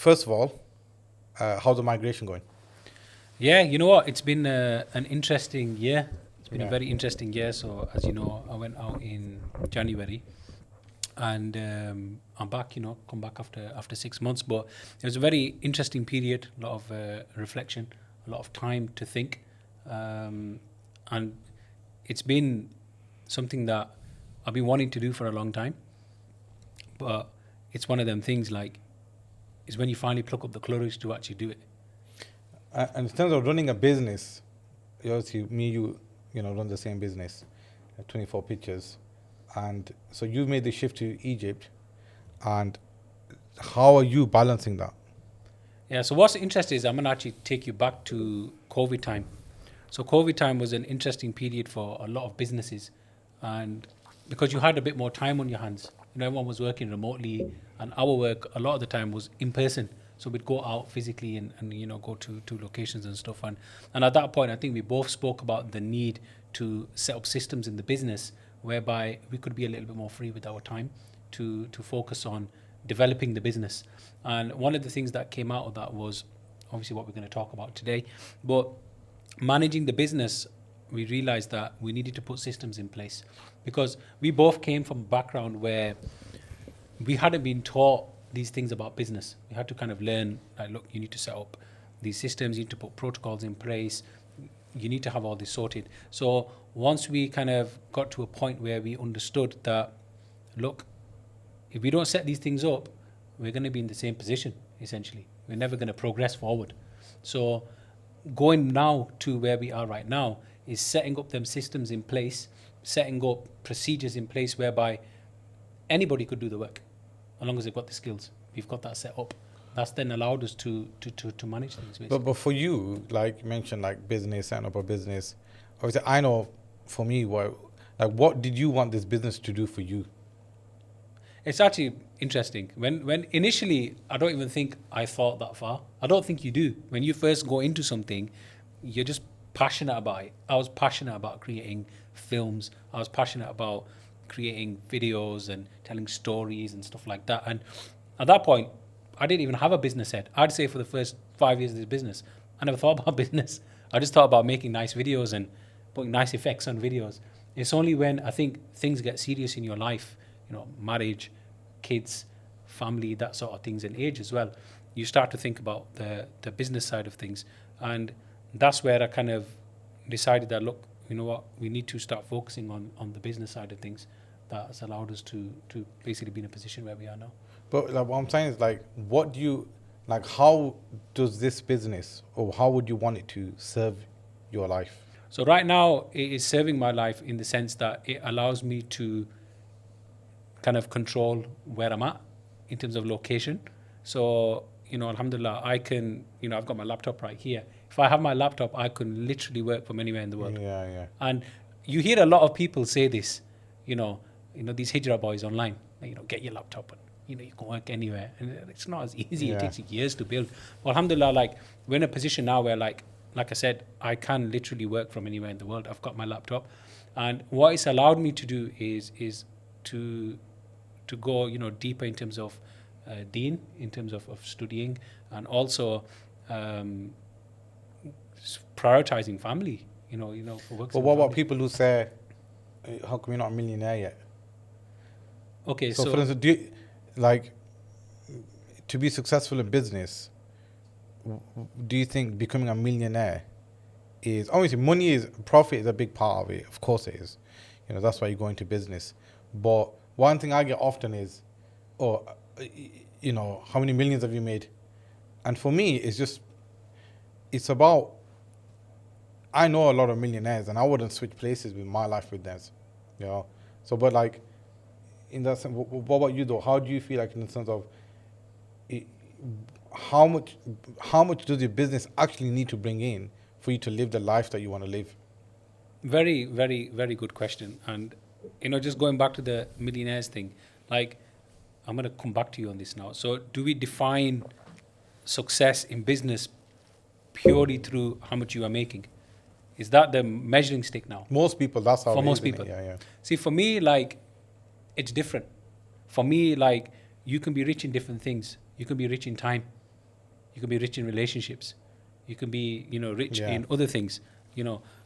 first of all, how's the migration going? Yeah, you know what? It's been an interesting year. It's been a Yeah. very interesting year. So, as you know, I went out in January, and I'm back. Come back after 6 months. But it was a very interesting period. A lot of reflection, a lot of time to think, and it's been something that I've been wanting to do for a long time. But it's one of them things like is when you finally pluck up the courage to actually do it. And in terms of running a business, obviously run the same business, 24 pictures, and so you made the shift to Egypt, and how are you balancing that? Yeah, so what's interesting is I'm going to actually take you back to COVID time. So COVID time was an interesting period for a lot of businesses, and because you had a bit more time on your hands, everyone was working remotely, and our work a lot of the time was in person. So we'd go out physically and go to locations and stuff. And at that point, I think we both spoke about the need to set up systems in the business whereby we could be a little bit more free with our time to focus on developing the business. And one of the things that came out of that was obviously what we're going to talk about today. But managing the business, we realized that we needed to put systems in place because we both came from a background where we hadn't been taught these things about business. We had to kind of learn, like, look, you need to set up these systems, you need to put protocols in place, you need to have all this sorted. So once we kind of got to a point where we understood that, look, if we don't set these things up, we're going to be in the same position, essentially. We're never going to progress forward. So going now to where we are right now is setting up them systems in place, setting up procedures in place whereby anybody could do the work, as long as they've got the skills. We've got that set up. That's then allowed us to manage things. Basically. But for you, like you mentioned, like business, setting up a business. Obviously, I know for me, what did you want this business to do for you? It's actually interesting. When initially, I don't even think I thought that far. I don't think you do. When you first go into something, you're just passionate about it. I was passionate about creating films. I was passionate about creating videos and telling stories and stuff like that. And at that point, I didn't even have a business head. I'd say for the first 5 years of this business, I never thought about business. I just thought about making nice videos and putting nice effects on videos. It's only when I think things get serious in your life, marriage, kids, family, that sort of things, and age as well, you start to think about the business side of things. And that's where I kind of decided that, look, you know what, we need to start focusing on the business side of things. That has allowed us to basically be in a position where we are now. But like, what I'm saying is, like, what do you, like, how does this business, or how would you want it to serve your life? So right now, it is serving my life in the sense that it allows me to kind of control where I'm at in terms of location. So, alhamdulillah, I can, I've got my laptop right here. If I have my laptop, I can literally work from anywhere in the world. Yeah. And you hear a lot of people say this, these hijrah boys online, get your laptop and, you can work anywhere. And it's not as easy. Yeah. It takes years to build. Well, alhamdulillah, like, we're in a position now where, like I said, I can literally work from anywhere in the world. I've got my laptop. And what it's allowed me to do is to go, deeper in terms of deen, in terms of studying, and also prioritizing family, for work. But what about people who say, how come you're not a millionaire yet? Okay, so for instance, to be successful in business, do you think becoming a millionaire is, obviously profit is a big part of it, of course it is, that's why you go into business. But one thing I get often is, how many millions have you made? And for me, it's about, I know a lot of millionaires and I wouldn't switch places with my life with theirs, So, but like, in that sense, what about you though? How do you feel like in the sense of how much does your business actually need to bring in for you to live the life that you want to live? Very, very, very good question. And, just going back to the millionaires thing, like, I'm going to come back to you on this now. So do we define success in business purely through how much you are making? Is that the measuring stick now? Most people, that's how for it most is, people. Yeah. See, for me, like, it's different. For me, like, you can be rich in different things. You can be rich in time. You can be rich in relationships. You can be, rich Yeah. in other things.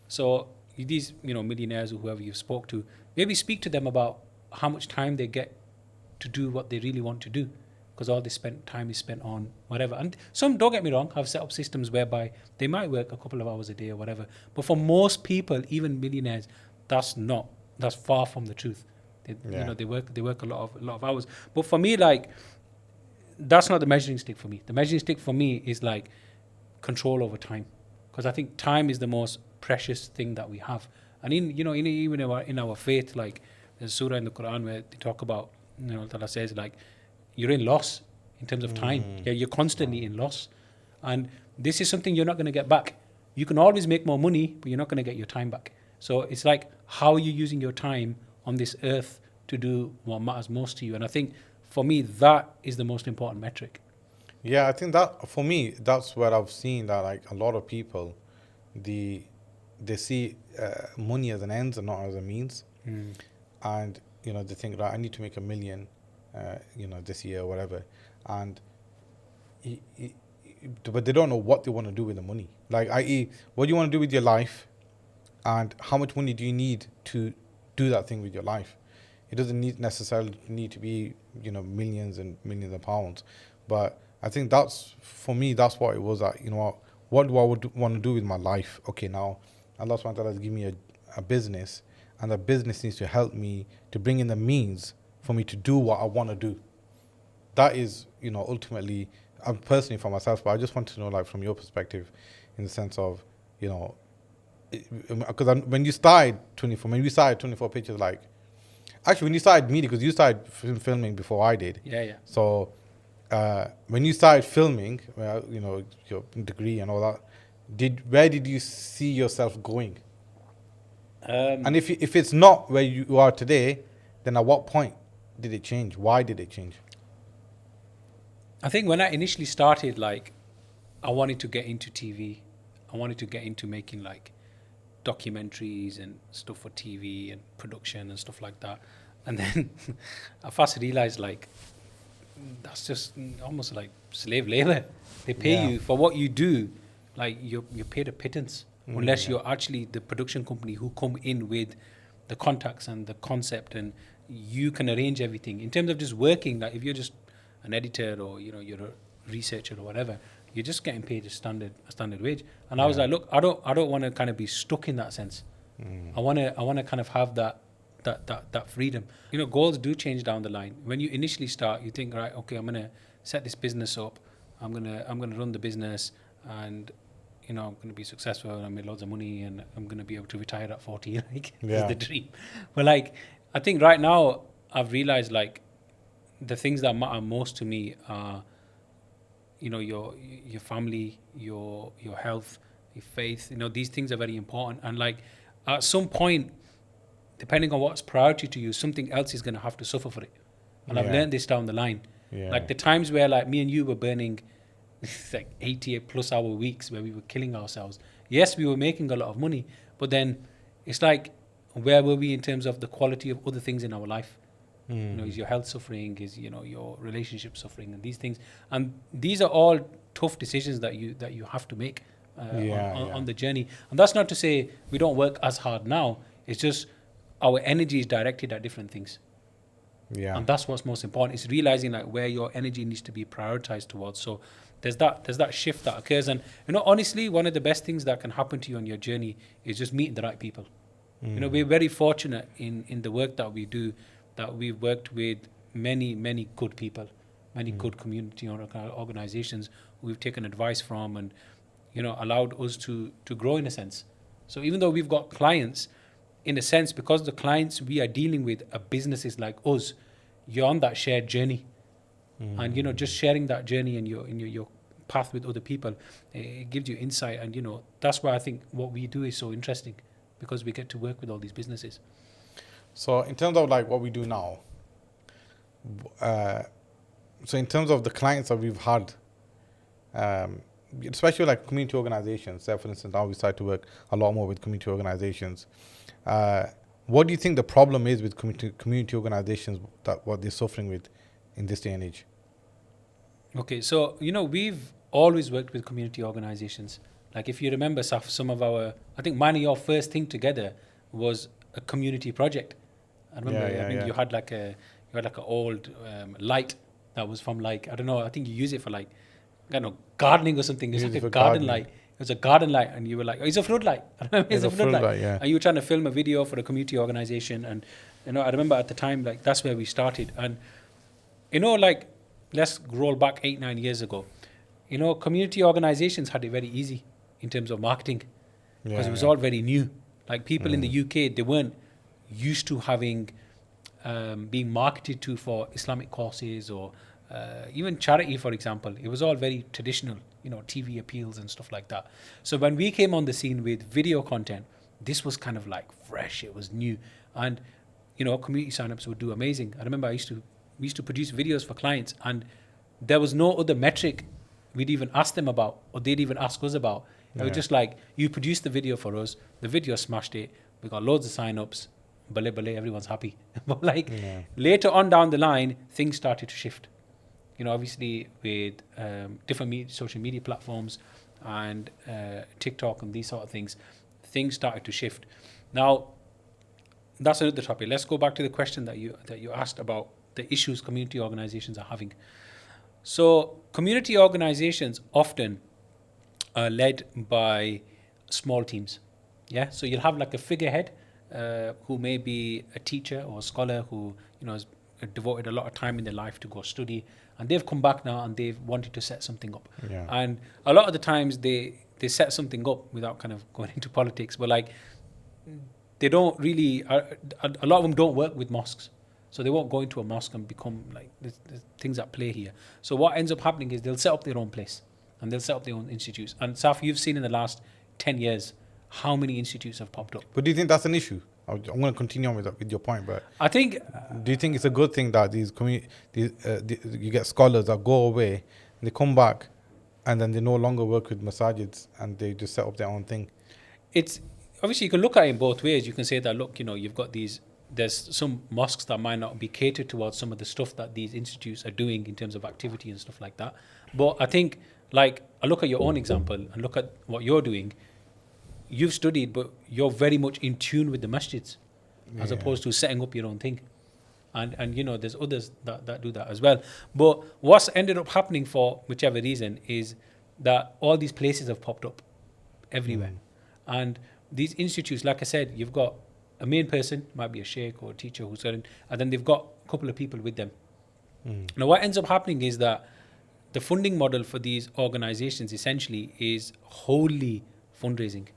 So these, millionaires or whoever you spoke to, maybe speak to them about how much time they get to do what they really want to do, because all this time is spent on whatever. And some, don't get me wrong, have set up systems whereby they might work a couple of hours a day or whatever. But for most people, even millionaires, that's far from the truth. Yeah. They work a lot of hours. But for me, like, that's not the measuring stick for me. The measuring stick for me is like control over time, because I think time is the most precious thing that we have. And even in our faith, like there's a surah in the Quran where they talk about, Allah says, like, you're in loss in terms of time. Yeah, you're constantly in loss, and this is something you're not going to get back. You can always make more money, but you're not going to get your time back. So it's like, how are you using your time on this earth to do what matters most to you? And I think for me, that is the most important metric. Yeah, I think that for me, that's where I've seen that like a lot of people, they see money as an end and not as a means, and they think, right, I need to make 1 million, this year or whatever, and but they don't know what they want to do with the money. Like, i.e., what do you want to do with your life, and how much money do you need to do that thing with your life? It doesn't necessarily need to be millions and millions of pounds, but I think that's, for me, that's what it was. That what do I want to do with my life? Okay, now Allah subhanahu wa ta'ala has given me a business, and the business needs to help me to bring in the means for me to do what I want to do. That is, ultimately, personally for myself, but I just want to know, like, from your perspective, in the sense of, because when you started 24 Pictures, like, actually, when you started media, because you started filming before I did. Yeah. So, when you started filming, your degree and all that, where did you see yourself going? And if it's not where you are today, then at what point did it change? Why did it change? I think when I initially started, like, I wanted to get into TV. I wanted to get into making, like, documentaries and stuff for TV and production and stuff like that. And then I fast realized, like, that's just almost like slave labor. They pay you for what you do. Like, you're paid a pittance, unless you're actually the production company who come in with the contacts and the concept, and you can arrange everything. In terms of just working, like, if you're just an editor or you're a researcher or whatever, you're just getting paid a standard wage. And I was like, look, I don't want to kind of be stuck in that sense. I want to kind of have that freedom. Goals do change down the line. When you initially start, you think, right, okay, I'm gonna set this business up. I'm gonna run the business, and I'm gonna be successful, and I make loads of money, and I'm gonna be able to retire at 40. Like, is the dream. But, like, I think right now I've realized, like, the things that matter most to me are, your family, your health, your faith. These things are very important. And, like, at some point, depending on what's priority to you, something else is going to have to suffer for it. And I've learned this down the line. Like, the times where, like, me and you were burning like 80+ hour weeks where we were killing ourselves. Yes, we were making a lot of money, but then it's like, where were we in terms of the quality of other things in our life? Is your health suffering? Is your relationship suffering? And these things, and these are all tough decisions that you have to make on the journey. And that's not to say we don't work as hard now. It's just our energy is directed at different things. And that's what's most important. It's realizing, like, where your energy needs to be prioritized towards. So there's that shift that occurs. And honestly, one of the best things that can happen to you on your journey is just meeting the right people. We're very fortunate in the work that we do, that we've worked with many good people, many good community organizations who we've taken advice from, and allowed us to grow in a sense. So even though we've got clients, in a sense, because the clients we are dealing with are businesses like us, you're on that shared journey. And just sharing that journey and your path with other people, it gives you insight. And that's why I think what we do is so interesting, because we get to work with all these businesses. So in terms of, like, what we do now, so in terms of the clients that we've had, especially like community organizations, say for instance, now we start to work a lot more with community organizations. What do you think the problem is with community organizations, that what they're suffering with in this day and age? Okay, so we've always worked with community organizations. Like if you remember, Saf, some of our, I think mine and your first thing together was a community project. I remember, Yeah, I think yeah. you had like a old light that was from like, I don't know, I think you use it for like, I don't know, gardening or something. It's Use like it a for garden gardening. light. It was a garden light, and you were like, oh, it's a floodlight. I remember it's Yeah, a the full floodlight. light, yeah. And you were trying to film a video for a community organization. And, I remember at the time, like, that's where we started. And, like, let's roll back 8-9 years ago. Community organizations had it very easy in terms of marketing because Yeah, it was yeah. all very new. Like people in the UK, they weren't used to having being marketed to for Islamic courses or even charity, for example. It was all very traditional, TV appeals and stuff like that. So when we came on the scene with video content, this was kind of like fresh. It was new, and community signups would do amazing. I remember we used to produce videos for clients, and there was no other metric we'd even ask them about, or they'd even ask us about. It was Yeah. just like, you produced the video for us, the video smashed it, we got loads of sign-ups, bale, everyone's happy. But like, Yeah. later on down the line, things started to shift. Obviously with different social media platforms and TikTok and these sort of things started to shift. Now, that's another topic. Let's go back to the question that you asked about the issues community organizations are having. So community organizations often are led by small teams. Yeah, so you'll have like a figurehead who may be a teacher or a scholar who has devoted a lot of time in their life to go study, and they've come back now and they've wanted to set something up. Yeah. And a lot of the times they set something up without kind of going into politics, but like they don't really. A lot of them don't work with mosques. So they won't go into a mosque and become like, there's things at play here. So what ends up happening is they'll set up their own place and they'll set up their own institutes. And Saf, you've seen in the last 10 years how many institutes have popped up. But do you think that's an issue? I'm going to continue on with your point, but I think, do you think it's a good thing that you get scholars that go away and they come back and then they no longer work with masajids and they just set up their own thing? it's obviously you can look at it in both ways. You can say that, look, you've got there's some mosques that might not be catered towards some of the stuff that these institutes are doing in terms of activity and stuff like that. But I think, like, I look at your own example and look at what you're doing. You've studied, but you're very much in tune with the masjids as Yeah. opposed to setting up your own thing. And there's others that do that as well. But what's ended up happening for whichever reason is that all these places have popped up everywhere. And these institutes, like I said, you've got a main person, might be a sheikh or a teacher who's going, and then they've got a couple of people with them. Now, what ends up happening is that the funding model for these organizations essentially is wholly fundraising.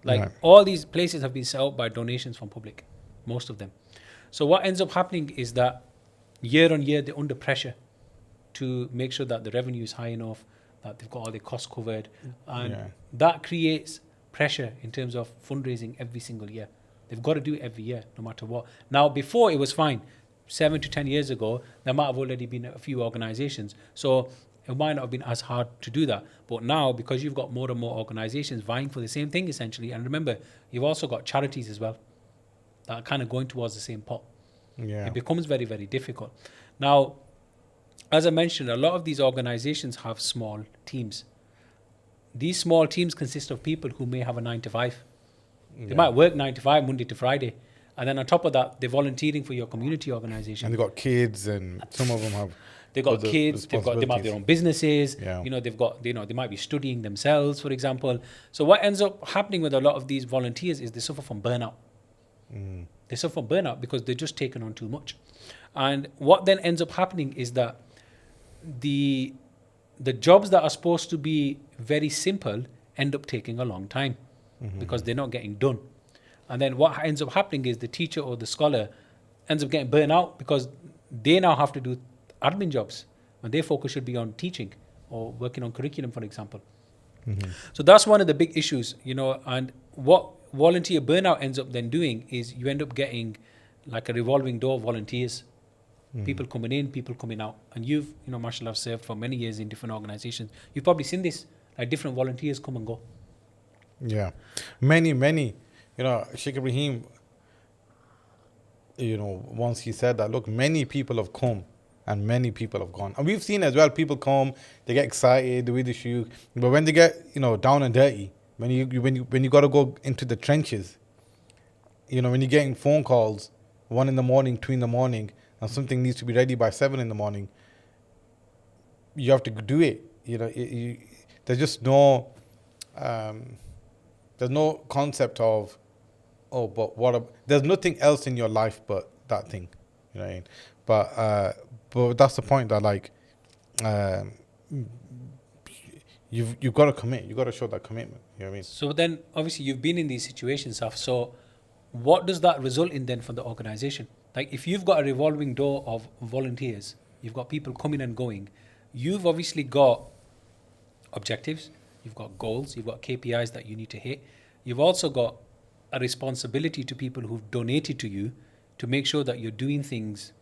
Like, Right. all these places have been set up by donations from public, most of them. So what ends up happening is that year on year, they're under pressure to make sure that the revenue is high enough, that they've got all their costs covered. And Yeah. that creates pressure in terms of fundraising every single year. They've got to do it every year, no matter what. Now, before it was fine. 7 to 10 years ago, there might have already been a few organizations. So it might not have been as hard to do that. But now, because you've got more and more organizations vying for the same thing, essentially, and remember, you've also got charities as well that are kind of going towards the same pot. Yeah. It becomes very, very difficult. Now, as I mentioned, a lot of these organizations have small teams. These small teams consist of people who may have a 9 to 5. They Yeah. might work 9 to 5, Monday to Friday. And then on top of that, they're volunteering for your community organization. And they got kids, and some of them have. They've got other kids, they might have their responsibilities. own businesses, Yeah. they've got, they might be studying themselves, for example. So what ends up happening with a lot of these volunteers is they suffer from burnout. They suffer from burnout because they're just taking on too much. And what then ends up happening is that the jobs that are supposed to be very simple end up taking a long time because they're not getting done. And then what ends up happening is the teacher or the scholar ends up getting burnt out because they now have to do admin jobs when their focus should be on teaching or working on curriculum, for example. So that's one of the big issues, and what volunteer burnout ends up then doing is you end up getting like a revolving door of volunteers. People coming in, people coming out. And you've, mashallah, served for many years in different organizations. You've probably seen this, like different volunteers come and go. Yeah. Many. Sheikh Ibrahim, once he said that, look, many people have come and many people have gone. And we've seen as well, people come, they get excited, they read the shoe, but when they get, down and dirty, when you got to go into the trenches, when you're getting phone calls 1 in the morning, 2 in the morning, and something needs to be ready by 7 in the morning, you have to do it. There's just no, there's no concept of, oh, but there's nothing else in your life but that thing, you know what I mean? But that's the point, that like, you've got to commit. You've got to show that commitment. You know what I mean? So then, obviously, you've been in these situations, Saf. So, what does that result in then for the organization? Like, if you've got a revolving door of volunteers, you've got people coming and going, you've obviously got objectives, you've got goals, you've got KPIs that you need to hit. You've also got a responsibility to people who've donated to you to make sure that you're doing things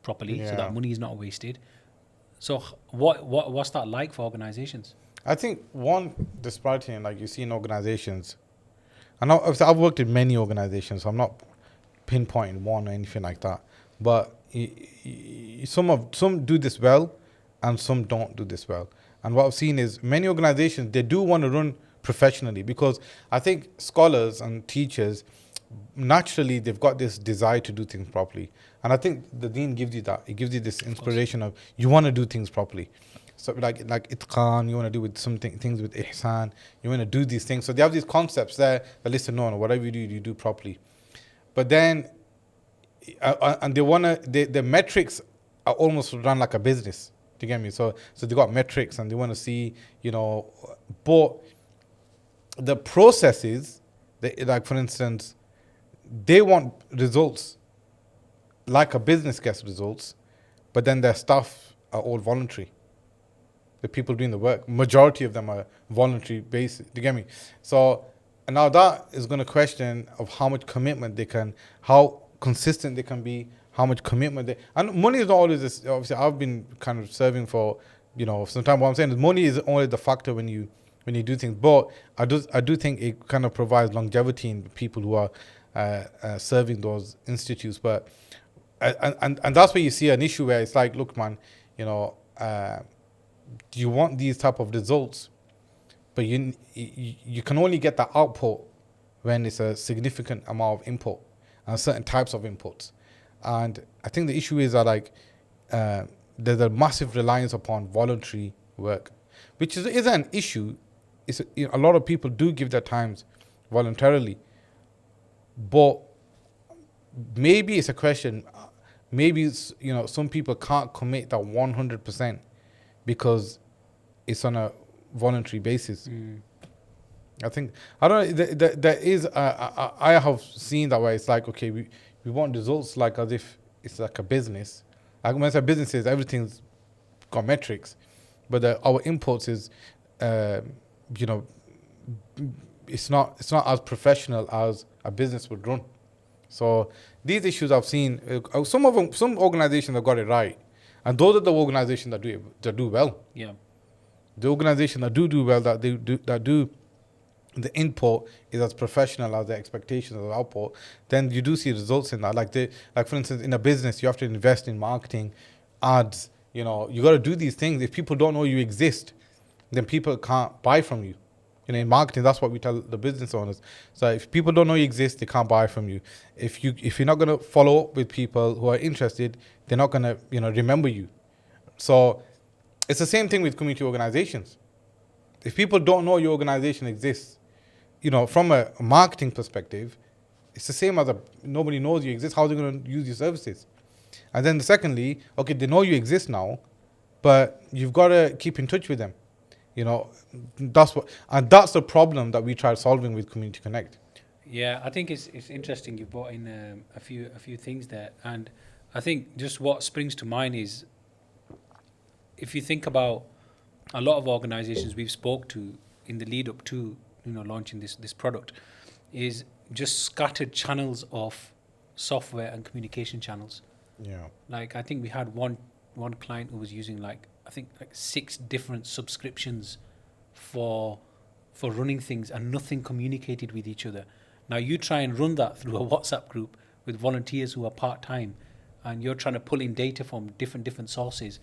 properly, so that money is not wasted. So what's that like for organizations? I think one disparity in, like, you see in organizations, and I've worked in many organizations, so I'm not pinpointing one or anything like that, but some do this well and some don't do this well. And what I've seen is many organizations, they do want to run professionally, because I think scholars and teachers, naturally they've got this desire to do things properly, and I think the deen gives you that. It gives you this inspiration of you want to do things properly. So like itqan, you want to do with things with ihsan, you want to do these things. So they have these concepts there that, listen, no, whatever you do properly. But then and they want to, the metrics are almost run like a business. Do you get me? So they got metrics and they want to see, but the processes, like for instance, they want results like a business gets results, but then their staff are all voluntary. The people doing the work, majority of them are voluntary basis. Do you get me? So now that is going to question of how much commitment they can, how consistent they can be, how much commitment and money is not always this. Obviously, I've been kind of serving for, some time. What I'm saying is money is only the factor when you do things, but I do think it kind of provides longevity in people who are serving those institutes. But and that's where you see an issue where it's like, look, man, you want these type of results, but you can only get the output when it's a significant amount of input and certain types of inputs. And I think the issue is that, like, there's a massive reliance upon voluntary work, which isn't an issue. It's a lot of people do give their times voluntarily, but maybe it's a question. Maybe some people can't commit that 100% because it's on a voluntary basis. I think, I don't know, there is I have seen that way. It's like, okay, we want results like as if it's like a business. Like when I say businesses, everything's got metrics, but our inputs is, it's not as professional as a business would run. So these issues I've seen, some organizations have got it right, and those are the organizations that do well. Yeah, the organizations that do well, that do the input is as professional as the expectations of the output, then you do see results in that. Like for instance, in a business, you have to invest in marketing, ads. You got to do these things. If people don't know you exist, then people can't buy from you. In marketing, that's what we tell the business owners. So if people don't know you exist, they can't buy from you. If you're not going to follow up with people who are interested, they're not going to remember you. So it's the same thing with community organizations. If people don't know your organization exists, from a marketing perspective, it's the same as nobody knows you exist. How are they going to use your services? And then secondly, okay, they know you exist now, but you've got to keep in touch with them. That's the problem that we tried solving with Community Connect. Yeah, I think it's interesting you brought in a few things there, and I think just what springs to mind is, if you think about a lot of organizations we've spoke to in the lead up to launching this product, is just scattered channels of software and communication channels. Yeah. Like, I think we had one client who was using like 6 different subscriptions for running things, and nothing communicated with each other. Now you try and run that through a WhatsApp group with volunteers who are part-time, and you're trying to pull in data from different sources,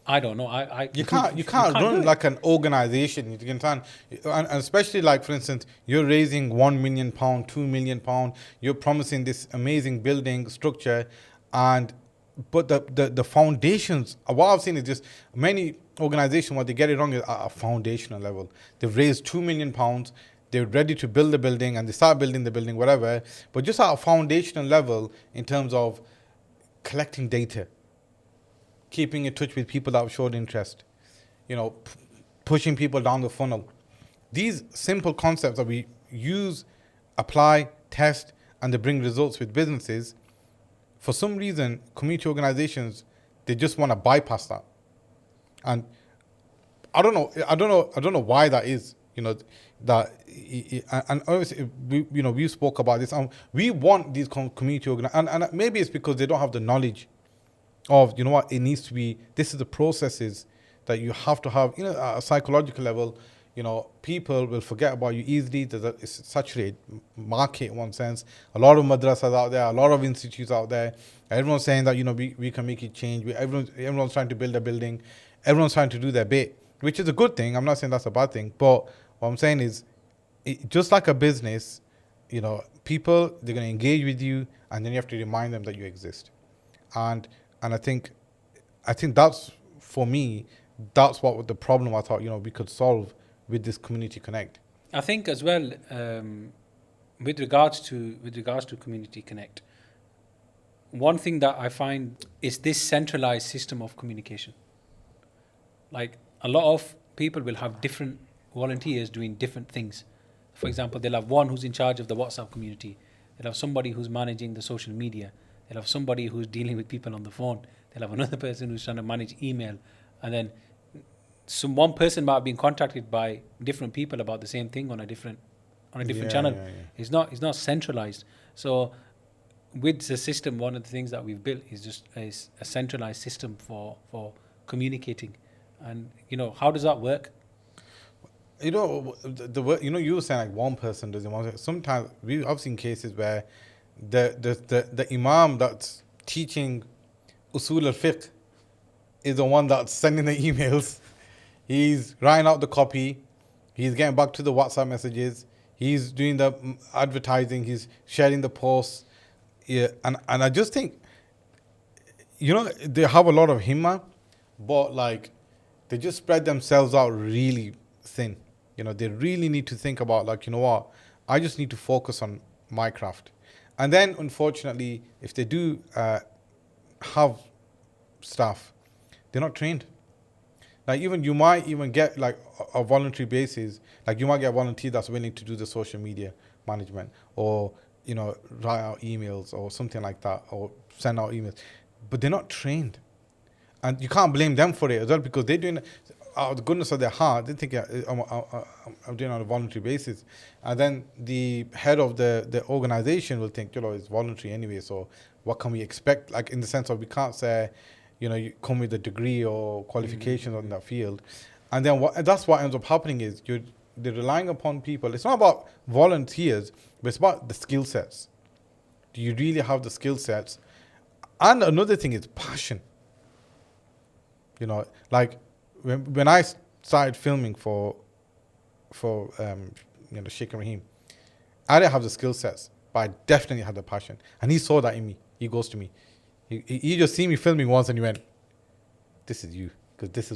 I don't know. You can't do run it. like an organization. You can and especially like for instance, you're raising £1 million, £2 million. You're promising this amazing building structure, and but the foundations. What I've seen is just many organizations what they get it wrong is at a foundational level. They've raised £2 million. They're ready to build the building and they start building the building, whatever. But just at a foundational level in terms of collecting data, keeping in touch with people that have showed interest, pushing people down the funnel. These simple concepts that we use, apply, test, and they bring results with businesses. For some reason, community organizations, they just want to bypass that. And I don't know why that is. And obviously we spoke about this. We want these community organizations, and maybe it's because they don't have the knowledge of it needs to be. This is the processes that you have to have. At a psychological level, people will forget about you easily. It's a saturated market in one sense. A lot of madrasas out there, a lot of institutes out there. Everyone's saying that we can make it change. Everyone's trying to build a building. Everyone's trying to do their bit, which is a good thing. I'm not saying that's a bad thing, but what I'm saying is, just like a business, people, they're going to engage with you, and then you have to remind them that you exist. And I think that's, for me, that's what the problem I thought we could solve with this Community Connect. I think as well, with regards to Community Connect, one thing that I find is this centralized system of communication. Like, a lot of people will have different volunteers doing different things. For example, they'll have one who's in charge of the WhatsApp community. They'll have somebody who's managing the social media. They'll have somebody who's dealing with people on the phone. They'll have another person who's trying to manage email. And then one person might have been contacted by different people about the same thing on a different channel. Yeah. It's not centralized. So with the system, one of the things that we've built is a centralized system for communicating. And how does that work? You were saying like one person does it. Sometimes I've seen cases where the imam that's teaching usul al-fiqh is the one that's sending the emails. He's writing out the copy. He's getting back to the WhatsApp messages. He's doing the advertising. He's sharing the posts. Yeah, and I just think, they have a lot of himma, but like they just spread themselves out really thin. They really need to think about I just need to focus on my craft. And then, unfortunately, if they do have staff, they're not trained. Like you might even get like a voluntary basis. Like you might get a volunteer that's willing to do the social media management, or write out emails or something like that, or send out emails, but they're not trained, and you can't blame them for it as well, because they're doing it out of the goodness of their heart. They think I'm doing it on a voluntary basis, and then the head of the organization will think it's voluntary anyway. So what can we expect? Like in the sense of, we can't say you come with a degree or qualifications in that field, and then that's what ends up happening is they're relying upon people. It's not about volunteers, but it's about the skill sets. Do you really have the skill sets? And another thing is passion. Like when I started filming for Sheikh Rahim, I didn't have the skill sets, but I definitely had the passion. And he saw that in me. He goes to me. He just see me filming once and he went, "This is you, because this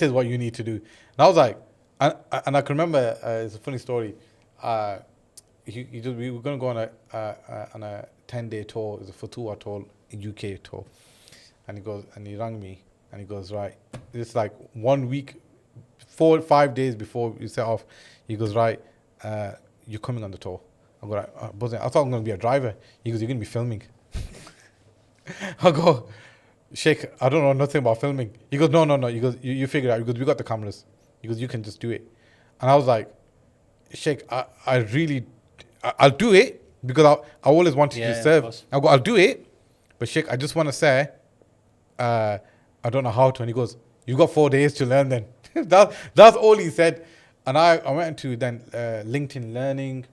is what you need to do." And I was like, and I can remember, it's a funny story. We were going to go on a 10-day tour. It was a Futua tour, a UK tour. And he rang me and he goes, "Right, it's like 1 week, 4 or 5 days before we set off." He goes, "Right, you're coming on the tour." I go, "Right, buzzing. I thought I'm going to be a driver." He goes, "You're going to be filming." I go, "Sheikh, I don't know nothing about filming." He goes, No. He goes, you figure it out. He goes, "We got the cameras." He goes, "You can just do it." And I was like, "Sheikh, I'll do it, because I always wanted to serve." I go, "I'll do it, but Sheikh, I just want to say, I don't know how to." And he goes, "You got 4 days to learn then." That's all he said. And I went to then LinkedIn Learning,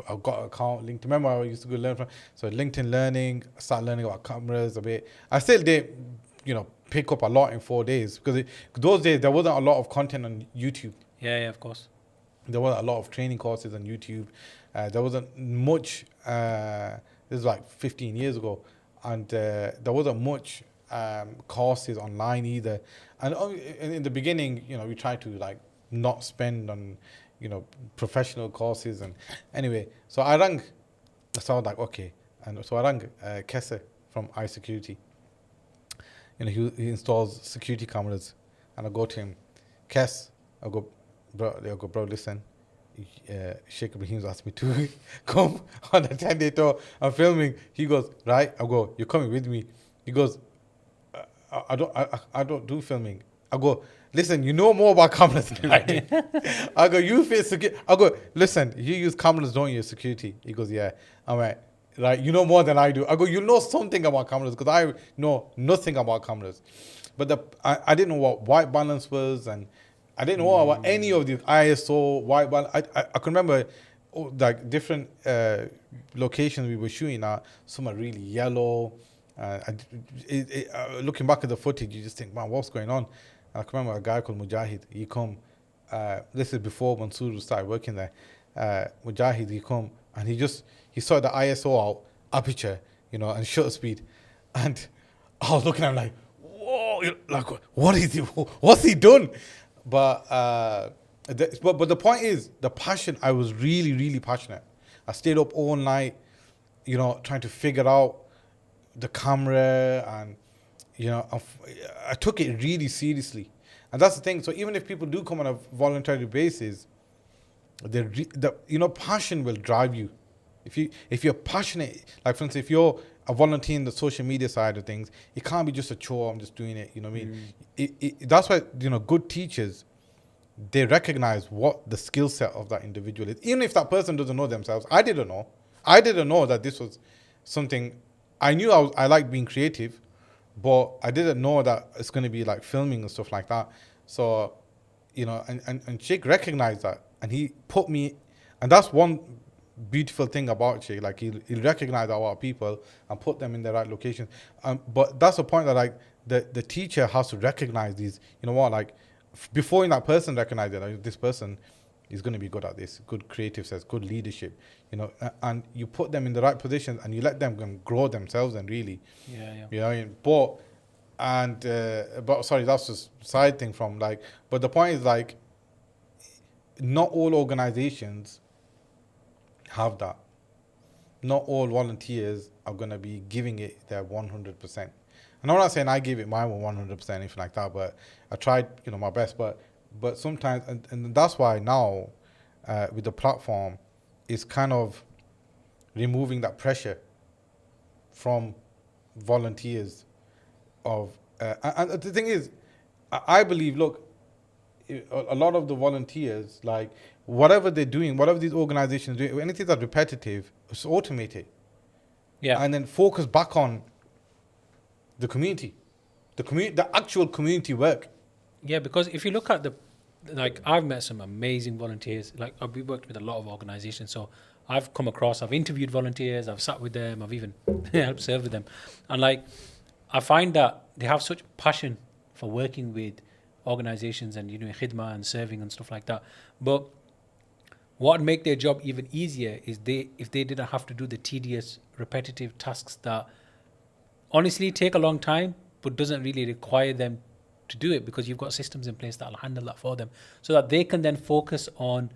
I've got an account LinkedIn. Remember, I used to go learn from. So LinkedIn Learning, I started learning about cameras a bit. I still did, pick up a lot in 4 days because those days there wasn't a lot of content on YouTube. Yeah, of course. There were a lot of training courses on YouTube. There wasn't much. This is like 15 years ago, and there wasn't much courses online either. And in the beginning, we tried to like not spend on, professional courses. And anyway, so I rang. So I was like, okay, and so I rang Kessa from iSecurity. He installs security cameras, and I go to him, Kess. I go, bro, listen. Sheikh Ibrahim's asked me to come on a 10-day tour. I'm filming. He goes, right. I go, you're coming with me. He goes, I don't do filming. I go, listen, you know more about cameras than I do. I go, you fit security. I go, listen, you use cameras, don't you? Security. He goes, yeah. I'm like, right, you know more than I do. I go, you know something about cameras because I know nothing about cameras. But I didn't know what white balance was, and I didn't know about any of these ISO, white balance. I can remember like different locations we were shooting at. Some are really yellow. Looking back at the footage, you just think, man, what's going on? And I can remember a guy called Mujahid. He come. This is before Mansoor started working there. Mujahid, he come and he saw the ISO out, aperture, and shutter speed, and I was looking at him like, whoa, like what is he? What's he done? But the point is the passion. I was really, really passionate. I stayed up all night, trying to figure out the camera, and I took it really seriously. And that's the thing. So even if people do come on a voluntary basis, passion will drive you. If you're passionate, like for instance, if you're a volunteer in the social media side of things, it can't be just a chore. I'm just doing it. You know what I mean? That's why good teachers, they recognize what the skill set of that individual is. Even if that person doesn't know themselves, I didn't know that this was something. I knew I liked being creative, but I didn't know that it's going to be like filming and stuff like that. So, and Sheikh recognized that, and he put me, and that's one beautiful thing about Sheikh. Like he'll recognize our people and put them in the right location. But that's the point that like the teacher has to recognize these. You know what? Like before that person recognizes that like, this person is going to be good at this, good creative sense, good leadership, and you put them in the right positions and you let them grow themselves and really, but sorry, that's just side thing from like, but the point is like, not all organizations have that. Not all volunteers are going to be giving it their 100%. And I'm not saying I gave it my 100%, anything like that, but I tried, my best, but sometimes, and that's why now, with the platform, it's kind of removing that pressure from volunteers. And the thing is, I believe, look, a lot of the volunteers, like whatever they're doing, whatever these organizations do, anything that's repetitive, it's automate it. Yeah. And then focus back on the community, the actual community work. Yeah, because if you look at I've met some amazing volunteers. Like I've worked with a lot of organizations, so I've interviewed volunteers, I've sat with them, I've even helped serve with them. And like, I find that they have such passion for working with organizations and, khidmah and serving and stuff like that. But what would make their job even easier is if they didn't have to do the tedious, repetitive tasks that honestly take a long time, but doesn't really require them to do it, because you've got systems in place that'll handle that for them, so that they can then focus on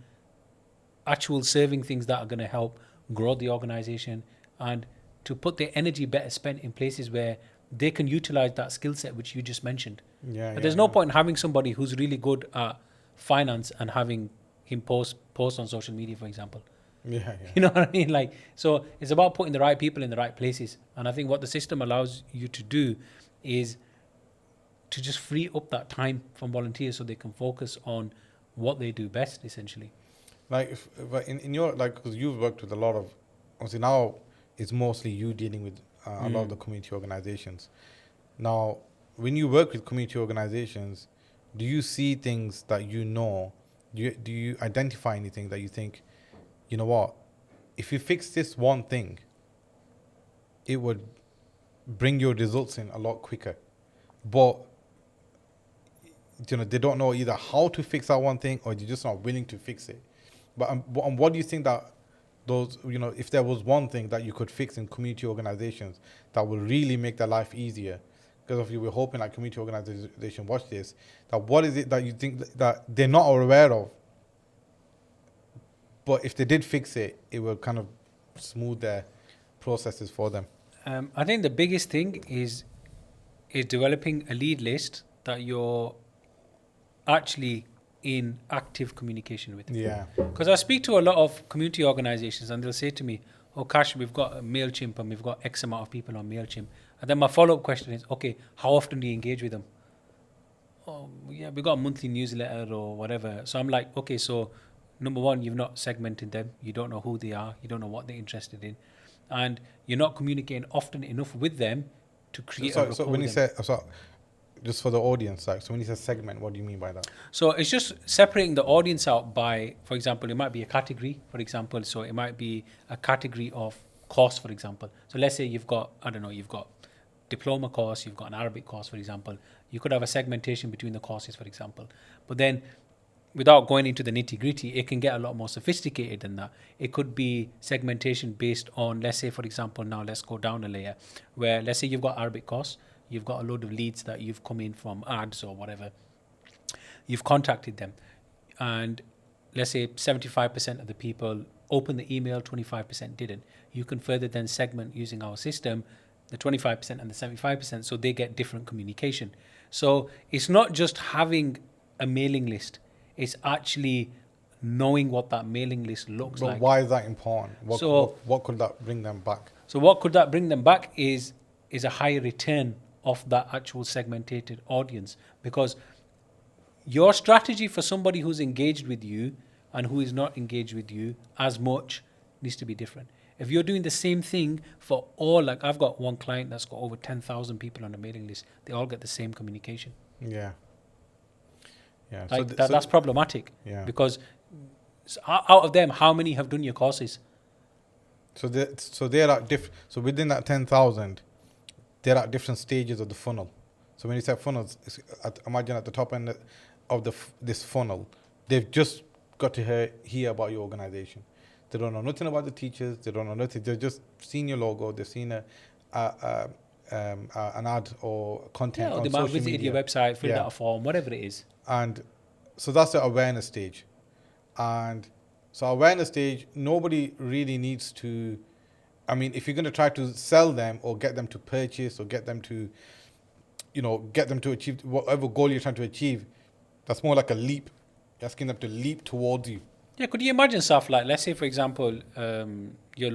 actual serving things that are going to help grow the organization, and to put their energy better spent in places where they can utilize that skill set which you just mentioned. But there's no point in having somebody who's really good at finance and having him post on social media, for example. You know what I mean? Like, so it's about putting the right people in the right places. And I think what the system allows you to do is to just free up that time from volunteers so they can focus on what they do best, essentially. Like, but in your, like, because you've worked with a lot of, obviously now it's mostly you dealing with a lot of the community organizations. Now, when you work with community organizations, do you see things that do you identify anything that you think, you know what, if you fix this one thing, it would bring your results in a lot quicker. But they don't know either how to fix that one thing, or they're just not willing to fix it. But what do you think that those, if there was one thing that you could fix in community organizations that will really make their life easier? Because if you were hoping that community organization watch this, that what is it that you think that they're not aware of? But if they did fix it, it will kind of smooth their processes for them. I think the biggest thing is developing a lead list that you're actually in active communication with. Yeah. Because I speak to a lot of community organizations and they'll say to me, oh, Kash, we've got a MailChimp and we've got X amount of people on MailChimp. And then my follow-up question is, okay, how often do you engage with them? Oh, yeah, we got a monthly newsletter or whatever. So I'm like, okay, so number one, you've not segmented them. You don't know who they are. You don't know what they're interested in. And you're not communicating often enough with them to create a rapport. So when you say, just for the audience, so when you say segment, what do you mean by that? So it's just separating the audience out by, for example, it might be a category, for example. So it might be a category of course, for example. So let's say you've got diploma course, you've got an Arabic course, for example. You could have a segmentation between the courses, for example. But then without going into the nitty-gritty, it can get a lot more sophisticated than that. It could be segmentation based on, let's say, for example, now let's go down a layer, where let's say you've got Arabic course, you've got a load of leads that you've come in from ads or whatever. You've contacted them. And let's say 75% of the people opened the email, 25% didn't. You can further then segment using our system, the 25% and the 75%, so they get different communication. So it's not just having a mailing list. It's actually knowing what that mailing list looks like. But why is that important? What could that bring them back? So what could that bring them back is a higher return of that actual segmented audience. Because your strategy for somebody who's engaged with you and who is not engaged with you as much needs to be different. If you're doing the same thing for all, like I've got one client that's got over 10,000 people on the mailing list, they all get the same communication. Yeah. Yeah. Like that's problematic. Yeah. Because out of them, how many have done your courses? So they're at so within that 10,000, they're at different stages of the funnel. So when you say funnels, imagine at the top end of this funnel, they've just got to hear about your organization. They don't know nothing about the teachers. They don't know nothing. They've just seen your logo. They've seen an ad or content on social media. They might have visited your website, filled out a form, whatever it is. And so that's the awareness stage. And so awareness stage, nobody really needs to, if you're going to try to sell them or get them to purchase or get them to achieve whatever goal you're trying to achieve, that's more like a leap. You're asking them to leap towards you. Yeah, could you imagine stuff like, let's say, for example, you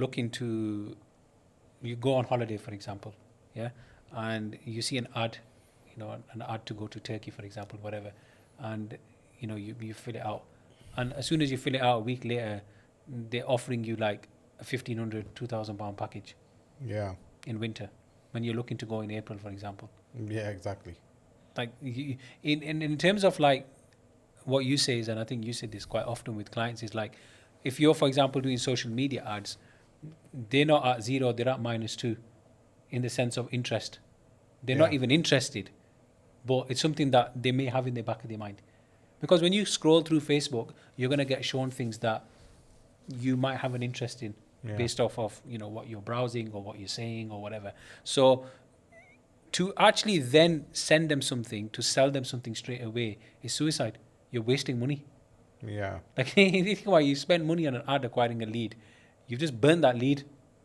go on holiday, for example, yeah, and you see an ad, an ad to go to Turkey, for example, whatever, and, you fill it out. And as soon as you fill it out, a week later, they're offering you like a £1,500, £2,000 package. Yeah. In winter, when you're looking to go in April, for example. Yeah, exactly. Like, in terms of like, what you say is, and I think you said this quite often with clients, is like, if you're, for example, doing social media ads, they're not at 0, they're at -2 in the sense of interest. They're not even interested, but it's something that they may have in the back of their mind. Because when you scroll through Facebook, you're going to get shown things that you might have an interest in based off of, what you're browsing or what you're saying or whatever. So to actually then send them something, to sell them something straight away is suicide. You're wasting money. Yeah. Like, you think about it, you spend money on an ad acquiring a lead. You've just burned that lead.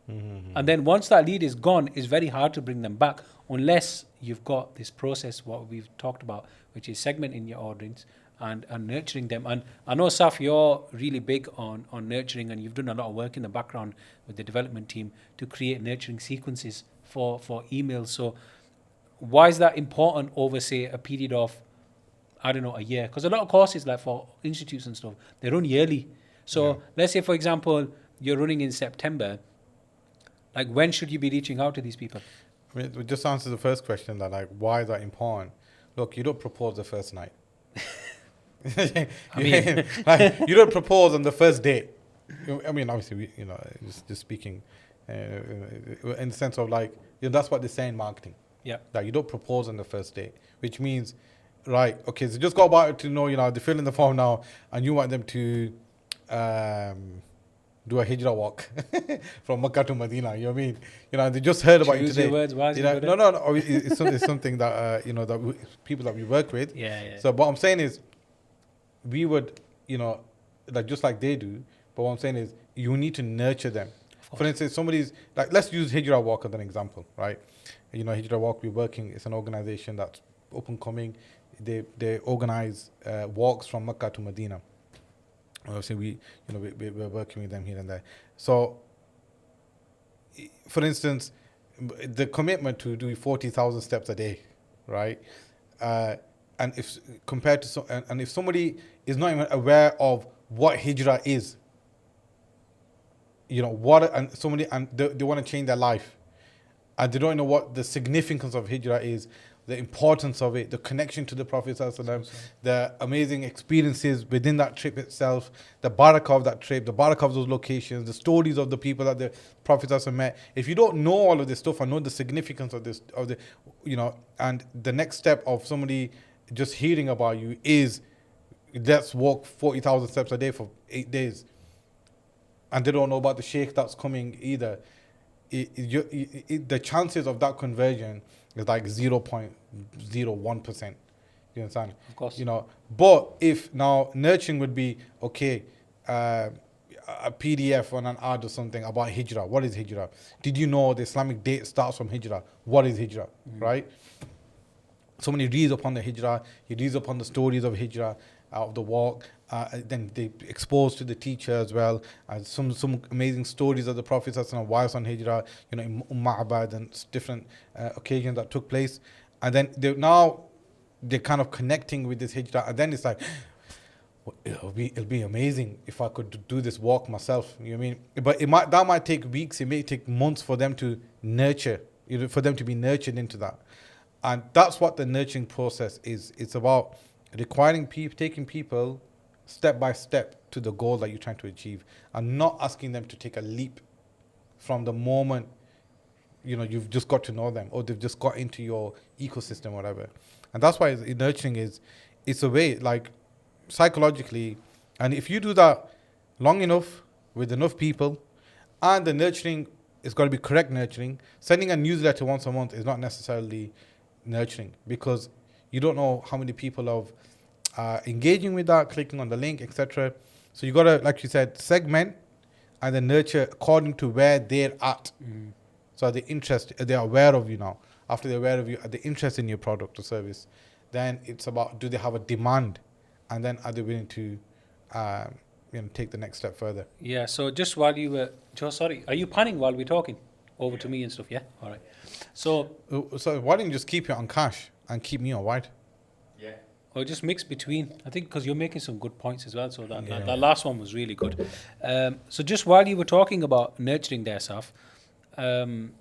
Mm-hmm. And then once that lead is gone, it's very hard to bring them back unless you've got this process, what we've talked about, which is segmenting your audience and nurturing them. And I know, Saf, you're really big on nurturing, and you've done a lot of work in the background with the development team to create nurturing sequences for emails. So why is that important over, say, a period of, I don't know, a year? Because a lot of courses, like for institutes and stuff, they run yearly. So let's say, for example, you're running in September. Like, when should you be reaching out to these people? We just answer the first question, that like, why is that important? Look, you don't propose the first night. You don't propose on the first date. I mean, obviously, just speaking in the sense of like, that's what they say in marketing. Yeah. That you don't propose on the first date, which means, right? Okay, so just go about it to know, they fill in the form now, and you want them to do a hijrah walk from Makkah to Medina. You know what I mean? They just heard about you Choose today. your words wisely, brother. No. It's something that people that we work with. Yeah. So what I'm saying is, we would, like just like they do. But what I'm saying is, you need to nurture them. For instance, somebody's like, let's use Hijrah Walk as an example, right? Hijrah Walk, we're working. It's an organization that's up and coming. They organize walks from Mecca to Medina. Obviously, we're working with them here and there. So, for instance, the commitment to do 40,000 steps a day, right? And if compared to and if somebody is not even aware of what Hijrah is, what, and somebody, and they want to change their life, and they don't know what the significance of Hijrah is, the importance of it, the connection to the Prophet ﷺ, the amazing experiences within that trip itself, the barakah of that trip, the barakah of those locations, the stories of the people that the Prophet ﷺ met. If you don't know all of this stuff and know the significance of this, and the next step of somebody just hearing about you is, let's walk 40,000 steps a day for 8 days, and they don't know about the sheikh that's coming either, the chances of that conversion is like 0.01%. You understand? Of course. But if now nurturing would be, okay, a PDF on an ad or something about Hijrah. What is Hijrah? Did you know the Islamic date starts from Hijrah? What is Hijrah? Right? Somebody reads upon the Hijrah, he reads upon the stories of Hijrah, of the walk, then they exposed to the teacher as well, some amazing stories of the Prophet ﷺ, wives on Hijrah, in Ma'bad and different occasions that took place. And then they're kind of connecting with this Hijrah, and then it's like, it'll be amazing if I could do this walk myself. You know what I mean? But that might take weeks, it may take months for them to nurture, for them to be nurtured into that. And that's what the nurturing process is. It's about requiring taking people step by step to the goal that you're trying to achieve, and not asking them to take a leap from the moment you've just got to know them, or they've just got into your ecosystem or whatever. And that's why nurturing it's a way, like, psychologically, and if you do that long enough with enough people, and the nurturing, it's got to be correct nurturing. Sending a newsletter once a month is not necessarily nurturing, because you don't know how many people are engaging with that, clicking on the link, etc. So you got to, like you said, segment and then nurture according to where they're at. So they're aware of you now. After they're aware of you, are they interested in your product or service? Then it's about, do they have a demand, and then are they willing to take the next step further? Yeah. So just while you were, Joe, sorry, are you panning while we're talking over to me and stuff? Yeah. All right. So why don't you just keep it on Cash and keep me on White? Yeah. or just mix between. I think because you're making some good points as well. So that last one was really good. So just while you were talking about nurturing their stuff, we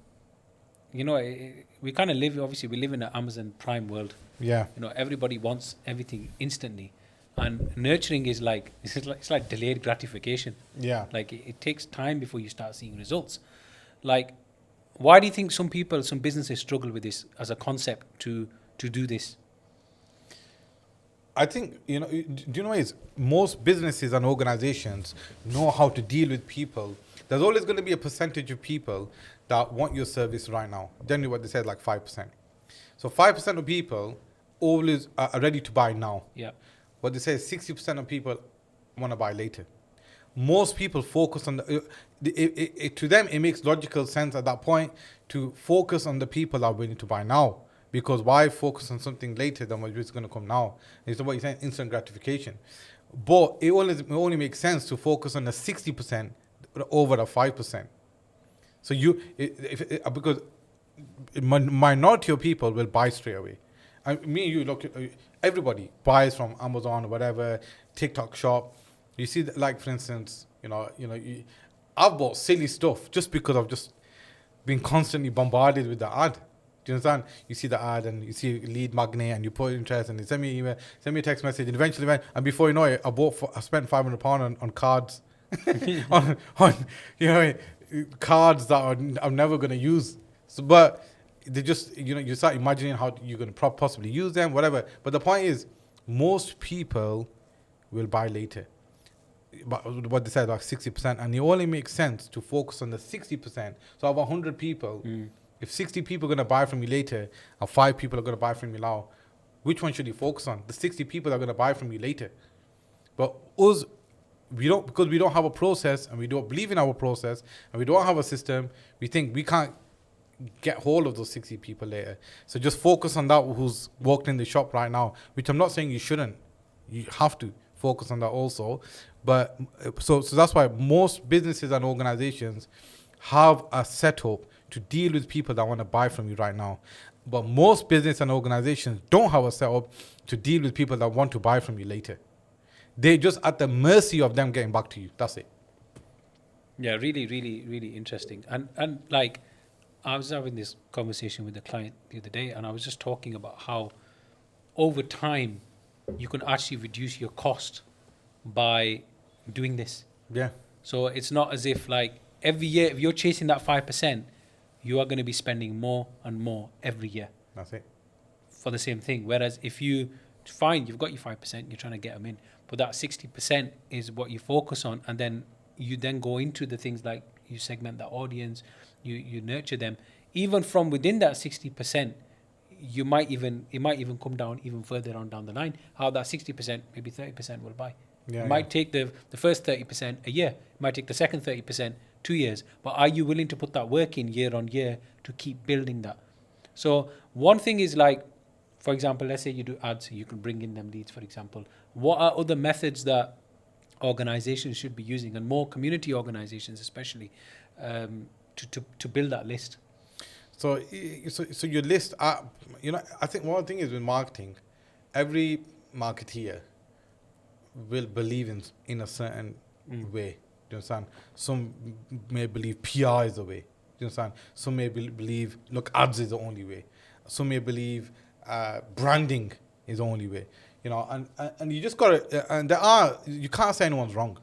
kind of live. Obviously, we live in an Amazon Prime world. Yeah. Everybody wants everything instantly, and nurturing is like it's like delayed gratification. Yeah. Like it takes time before you start seeing results. Like, why do you think some businesses struggle with this as a concept to do this? I think, do you know is most businesses and organizations know how to deal with people. There's always going to be a percentage of people that want your service right now. Generally what they said, like 5%. So 5% of people always are ready to buy now. Yeah. What they say is 60% of people want to buy later. Most people focus on to them it makes logical sense at that point to focus on the people that are willing to buy now. Because why focus on something later than what's going to come now? It's what you're saying, instant gratification. But it only makes sense to focus on the 60% over the 5%. So because minority of people will buy straight away. Everybody buys from Amazon or whatever, TikTok shop. You see, like for instance, I've bought silly stuff just because I've just been constantly bombarded with the ad. Do you understand? You see the ad and you see lead magnet and you put interest and they send me a text message and eventually and before you know it, I spent £500 on cards on you know cards that I'm never gonna use. So, but they just you start imagining how you're gonna possibly use them, whatever. But the point is, most people will buy later. But what they said, like 60%, and it only makes sense to focus on the 60%. So of 100 people, if 60 people are gonna buy from you later, and 5 people are gonna buy from you now, which one should you focus on? The 60 people are gonna buy from you later. But us, because we don't have a process, and we don't believe in our process, and we don't have a system, we think we can't get hold of those 60 people later. So just focus on that who's walked in the shop right now, which I'm not saying you shouldn't. You have to focus on that also. But so that's why most businesses and organizations have a setup to deal with people that want to buy from you right now. But most business and organizations don't have a setup to deal with people that want to buy from you later. They're just at the mercy of them getting back to you. That's it. Yeah, really, really, really interesting. And like, I was having this conversation with a client the other day, and I was just talking about how over time you can actually reduce your cost by doing this. Yeah. So it's not as if like every year, if you're chasing that 5%, you are going to be spending more and more every year That's it. for the same thing. Whereas if you find you've got your 5%, you're trying to get them in, but that 60% is what you focus on, and then you then go into the things like you segment that audience, you nurture them. Even from within that 60%, it might even come down even further on down the line. How that 60%, maybe 30% will buy. Yeah, It might take the first 30% a year. It might take the second 30% 2 years. But are you willing to put that work in year on year to keep building that? So one thing is like, for example, let's say you do ads, you can bring in them leads, for example. What are other methods that organizations should be using, and more community organizations especially, to build that list? So your list, I think one thing is with marketing, every marketeer will believe in a certain way. Do you understand? Some may believe PR is the way. Do you understand? Some may believe, look, ads is the only way. Some may believe branding is the only way. And you just got to, and you can't say anyone's wrong,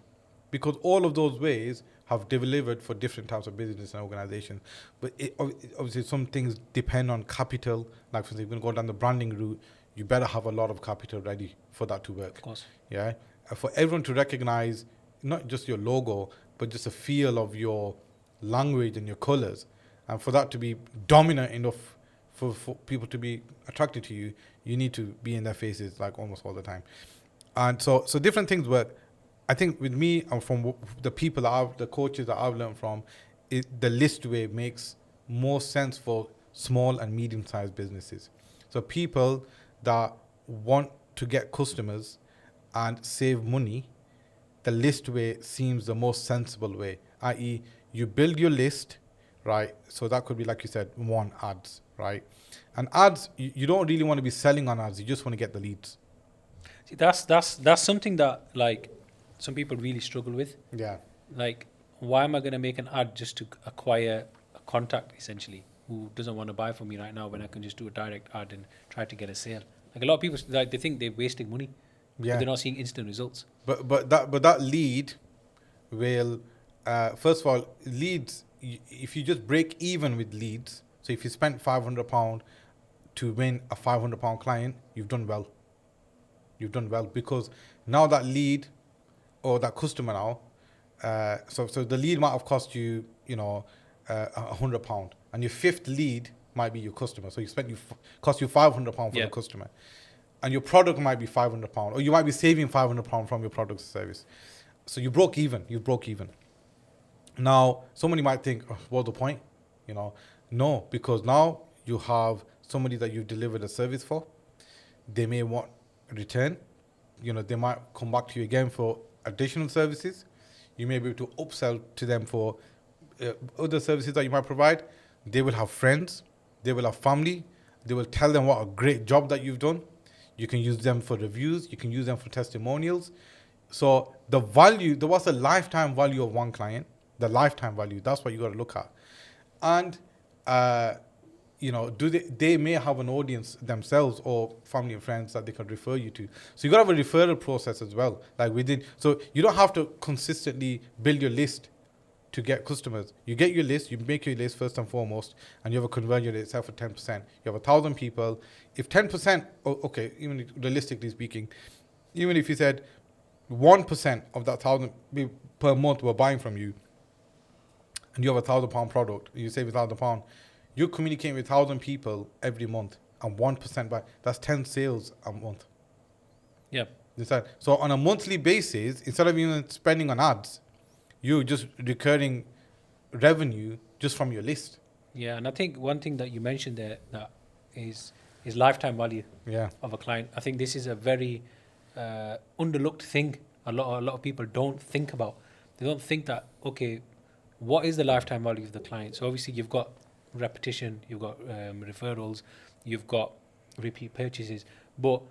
because all of those ways have delivered for different types of business and organizations. But obviously some things depend on capital. Like, for example, you're going to go down the branding route, you better have a lot of capital ready for that to work. Of course. Yeah. For everyone to recognize not just your logo, but just a feel of your language and your colors, and for that to be dominant enough for people to be attracted to you, you need to be in their faces like almost all the time. And so different things work. I think with me and from the people the coaches that I've learned from, the list way makes more sense for small and medium-sized businesses. So people that want to get customers and save money, the list way seems the most sensible way, i.e. you build your list, right? So that could be, like you said, one, ads, right? And ads, you don't really want to be selling on ads, you just want to get the leads. See, that's something that like some people really struggle with. Yeah. Like, why am I going to make an ad just to acquire a contact, essentially, who doesn't want to buy from me right now, when I can just do a direct ad and try to get a sale? Like, a lot of people, like, they think they're wasting money. Yeah. They're not seeing instant results. But that lead will, first of all, leads, if you just break even with leads, so if you spent £500 to win a £500 client, you've done well. You've done well, because now that lead or that customer now, so the lead might have cost you, £100, and your fifth lead might be your customer. So cost you £500 for the customer, and your product might be £500, or you might be saving £500 from your product or service. So you broke even. You broke even. Now somebody might think, oh, what's the point? No, because now you have somebody that you've delivered a service for. They may want a return. They might come back to you again for additional services. You may be able to upsell to them for other services that you might provide. They will have friends. They will have family. They will tell them what a great job that you've done. You can use them for reviews. You can use them for testimonials. So what's the lifetime value of one client? The lifetime value, that's what you got to look at. And they may have an audience themselves or family and friends that they can refer you to. So you got to have a referral process as well. So you don't have to consistently build your list to get customers. You get your list, you make your list first and foremost, and you have a conversion rate itself for 10%. You have 1,000 people. If 10%, okay, even realistically speaking, even if you said 1% of that 1,000 per month were buying from you, and you have £1,000 product, you save £1,000, you're communicating with 1,000 people every month, and 1% buy. That's 10 sales a month. Yep. So on a monthly basis, instead of even spending on ads, you're just recurring revenue just from your list. Yeah, and I think one thing that you mentioned there that is lifetime value of a client. I think this is a very underlooked thing. A lot of people don't think about. They don't think that, okay, what is the lifetime value of the client? So obviously you've got repetition, you've got referrals, you've got repeat purchases. But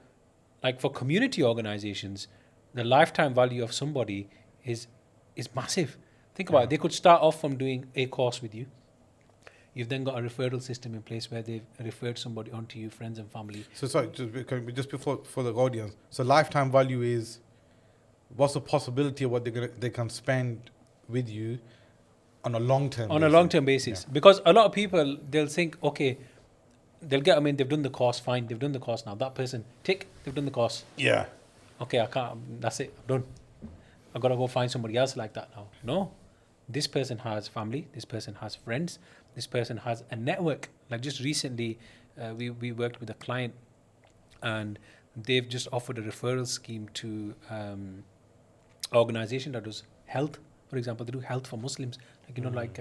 like for community organizations, the lifetime value of somebody is massive. Think about it. They could start off from doing a course with you. You've then got a referral system in place where they've referred somebody onto you, friends and family. So sorry, just before for the audience. So lifetime value is what's the possibility of what they can spend with you on a long-term basis. On a long-term basis. Yeah. Because a lot of people, they'll think, okay, they'll get, I mean, they've done the course, fine, they've done the course now. That person, tick, they've done the course. Yeah. Okay, I can't, that's it, I'm done. I've got to go find somebody else like that now. No. This person has family, this person has friends, this person has a network. Like just recently, we worked with a client and they've just offered a referral scheme to an organization that does health. For example, they do health for Muslims, like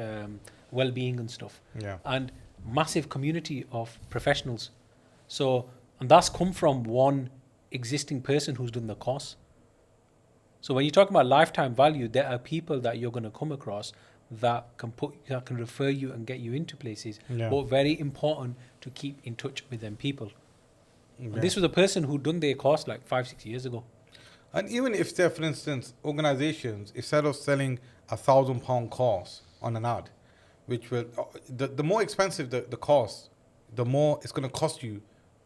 well-being and stuff. Yeah. And massive community of professionals. So, and that's come from one existing person who's done the course. So when you talk about lifetime value, there are people that you're going to come across that can refer you and get you into places. Yeah. But very important to keep in touch with them people. Yeah. And this was a person who done their course like 5-6 years ago. And even if, say, for instance, organizations, instead of selling £1,000 course on an ad, which will, the more expensive the course, the more it's going to cost you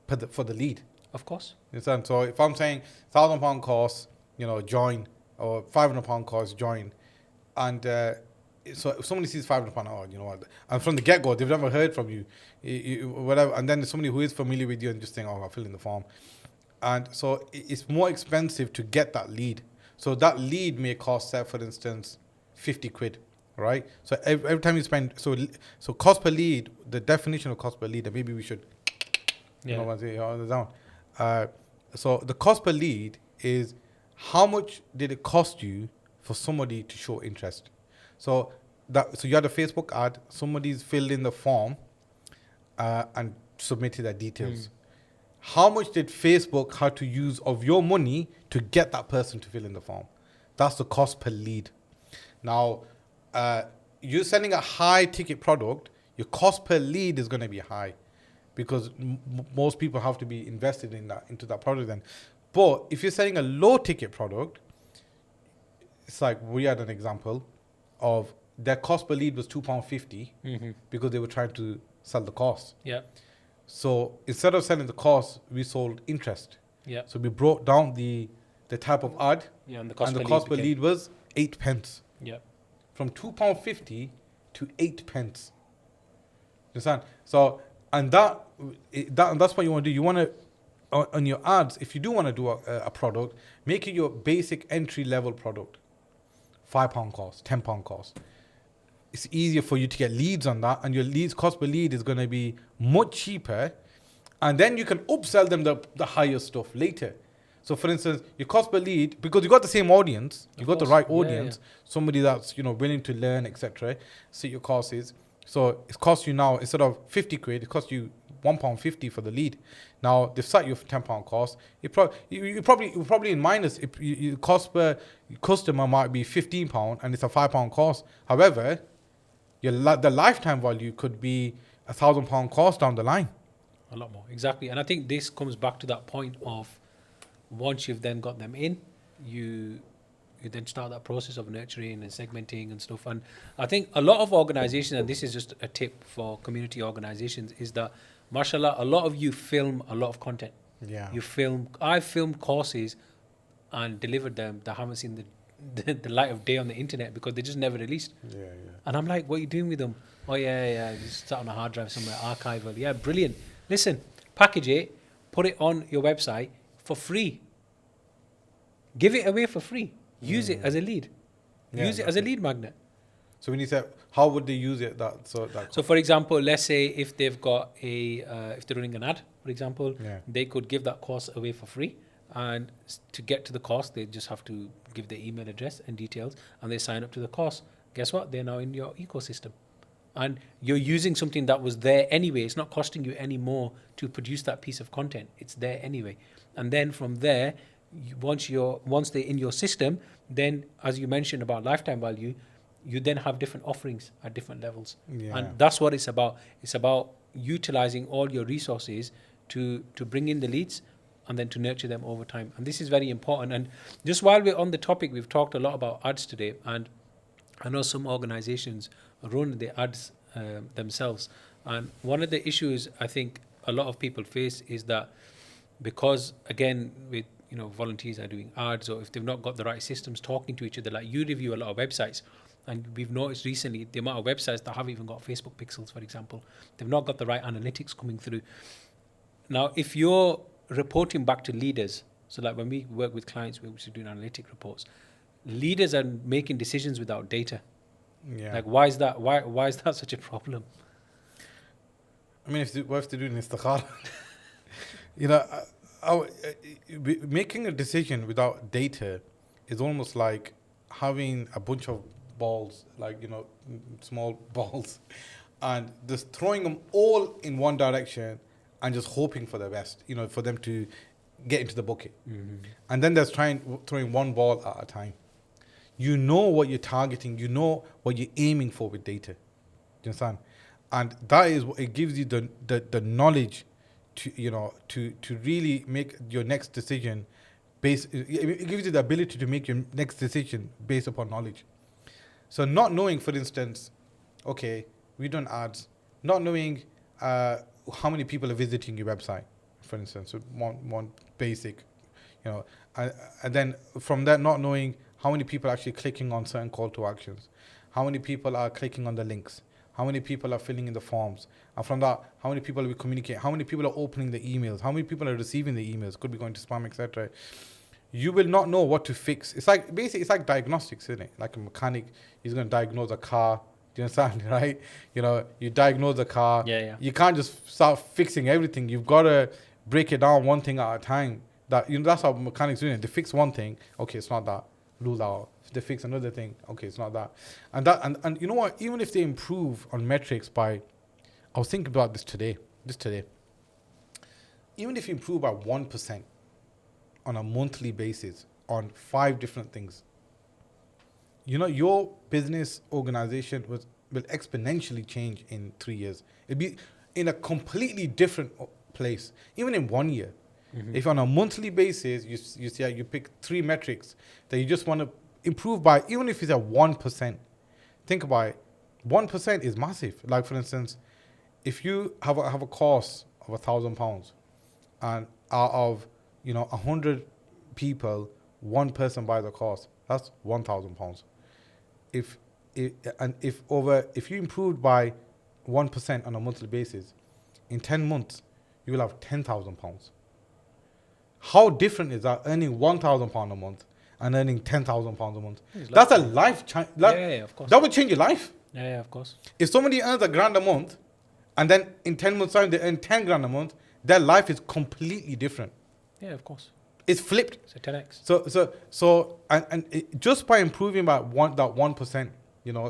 for the lead. Of course. Understand? So if I'm saying £1,000 course, join, or £500 course, join, and so if somebody sees £500, oh, you know what, and from the get-go, they've never heard from you, whatever, and then there's somebody who is familiar with you and just saying, oh, I'll fill in the form. And so it's more expensive to get that lead. So that lead may cost, say, for instance, 50 quid, right? So every time you spend, so cost per lead, the definition of cost per lead, and maybe we should, down. So the cost per lead is how much did it cost you for somebody to show interest? So you had a Facebook ad, somebody's filled in the form and submitted their details. How much did Facebook have to use of your money to get that person to fill in the form? That's the cost per lead. Now, you're selling a high ticket product, your cost per lead is going to be high because most people have to be invested into that product then. But if you're selling a low ticket product, it's like we had an example of their cost per lead was £2.50 because they were trying to sell the course. Yeah. So instead of selling the course, we sold interest. Yeah. So we brought down the type of ad, and the cost per lead was 8 pence. Yeah. From £2.50 to 8 pence. Understand? So and that's what you want to do. You want to on your ads, if you do want to do a product, make it your basic entry level product. £5 cost, £10 cost. It's easier for you to get leads on that, and your leads cost per lead is going to be much cheaper, and then you can upsell them the higher stuff later. So for instance, your cost per lead, because you got the same audience, you got the right audience, somebody that's willing to learn, etc. See your courses. So it costs you now, instead of 50 quid, it costs you £1.50 for the lead. Now they've set you for £10 cost. You probably in minus. Your cost per customer might be £15, and it's a £5 cost. However, the lifetime value could be £1,000 cost down the line. A lot more, exactly. And I think this comes back to that point of once you've then got them in, you you then start that process of nurturing and segmenting and stuff. And I think a lot of organizations, and this is just a tip for community organizations, is that, mashallah, a lot of you film a lot of content. Yeah. I filmed courses and delivered them that haven't seen the light of day on the internet because they just never released. Yeah, yeah. And I'm like, what are you doing with them? Oh, yeah, just sat on a hard drive somewhere, archival. Yeah, brilliant. Listen, package it, put it on your website for free. Give it away for free. Use it as a lead. Yeah, Use it as a lead magnet. So when you say, how would they use it? So, for example, let's say if they've got if they're running an ad, for example, Yeah. they could give that course away for free. And to get to the course, they just have to give their email address and details, and they sign up to the course. Guess what? They're now in your ecosystem. And you're using something that was there anyway. It's not costing you any more to produce that piece of content. It's there anyway. And then from there, once they're in your system, then as you mentioned about lifetime value, you then have different offerings at different levels. Yeah. And that's what it's about. It's about utilizing all your resources to bring in the leads and then to nurture them over time. And this is very important. And just while we're on the topic, we've talked a lot about ads today. And I know some organizations run the ads themselves. And one of the issues I think a lot of people face is that because, again, with volunteers are doing ads, or if they've not got the right systems talking to each other, like you review a lot of websites, and we've noticed recently the amount of websites that haven't even got Facebook pixels, for example. They've not got the right analytics coming through. Now, if you're reporting back to leaders, so like when we work with clients, we're doing analytic reports, leaders are making decisions without data. Yeah. Like, why is that? Why is that such a problem? I mean, what if they're doing istikhara? You know, making a decision without data is almost like having a bunch of balls, like, small balls, and just throwing them all in one direction and just hoping for the best, for them to get into the bucket. Mm-hmm. And then there's throwing one ball at a time. You know what you're targeting, you know what you're aiming for with data. Do you understand? And that is what it gives you the knowledge to really make your next decision it gives you the ability to make your next decision based upon knowledge. So not knowing, for instance, okay, we done ads, not knowing how many people are visiting your website, for instance, so one basic, and then from that, not knowing how many people are actually clicking on certain call to actions, how many people are clicking on the links, how many people are filling in the forms, and from that, how many people we communicate, how many people are opening the emails, how many people are receiving the emails, could be going to spam, etc. You will not know what to fix. It's like diagnostics, isn't it? Like a mechanic, he's going to diagnose a car. Do you understand, right? You diagnose a car. Yeah. You can't just start fixing everything. You've got to break it down one thing at a time. That's how mechanics do it. They fix one thing, okay, it's not that. Rule out. If they fix another thing, okay, it's not that. And you know what? Even if they improve on metrics I was thinking about this today. Even if you improve by 1% on a monthly basis on 5 different things, your business organization will exponentially change in 3 years. It'll be in a completely different place, even in 1 year. Mm-hmm. If on a monthly basis, you pick 3 metrics that you just want to improve by, even if it's at 1%, think about it. 1% is massive. Like, for instance, if you have a course of £1,000, and out of 100 people, 1 person buys the course, that's £1,000. If you improved by 1% on a monthly basis, in 10 months, you will have £10,000. How different is that, earning £1,000 a month and earning £10,000 a month? That's a life change. Yeah, of course. That would change your life. Yeah, of course. If somebody earns £1,000 a month, and then in 10 months' time they earn 10 grand a month, their life is completely different. Yeah, of course. It's flipped. It's a 10x. So just by improving by 1%,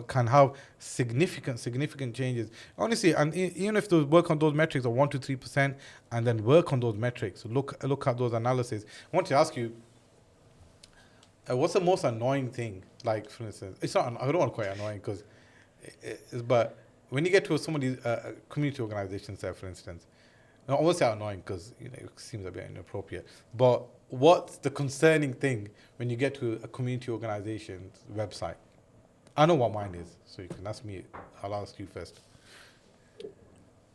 can have significant changes. Honestly, and even if they work on those metrics of 1 to 3%, and then work on those metrics, look at those analyses. I want to ask you, what's the most annoying thing? Like, for instance, it's not. I don't want to call it annoying but when you get to somebody's community organization, say, for instance, I won't say annoying because it seems a bit inappropriate, but what's the concerning thing when you get to a community organization's website? I know what mine is, so you can ask me. I'll ask you first.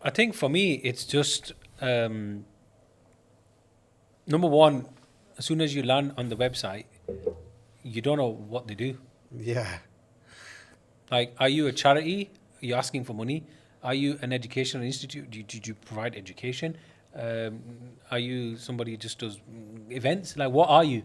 I think for me, it's just number one. As soon as you land on the website, you don't know what they do. Yeah, Like, are you a charity? Are you asking for money? Are you an educational institute? Do you provide education? Are you somebody who just does events? Like, what are you?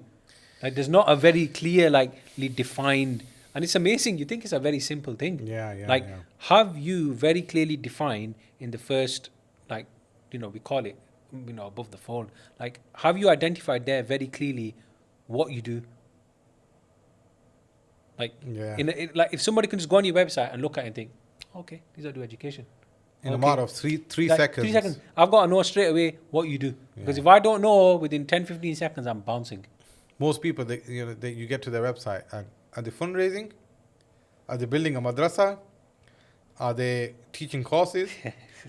Like, there's not a very clear, like, defined. And it's amazing. You think it's a very simple thing. yeah. Like, have you very clearly defined in the first, like, we call it, above the fold. Like, have you identified there very clearly what you do? Like, Yeah. like, if somebody can just go on your website and look at it and think, okay, these are do education. In a Okay. matter of three Like, seconds. 3 seconds. I've got to know straight away what you do. Because Yeah. if I don't know, within 10, 15 seconds, I'm bouncing. Most people, you get to their website and are they fundraising? Are they building a madrasa? Are they teaching courses?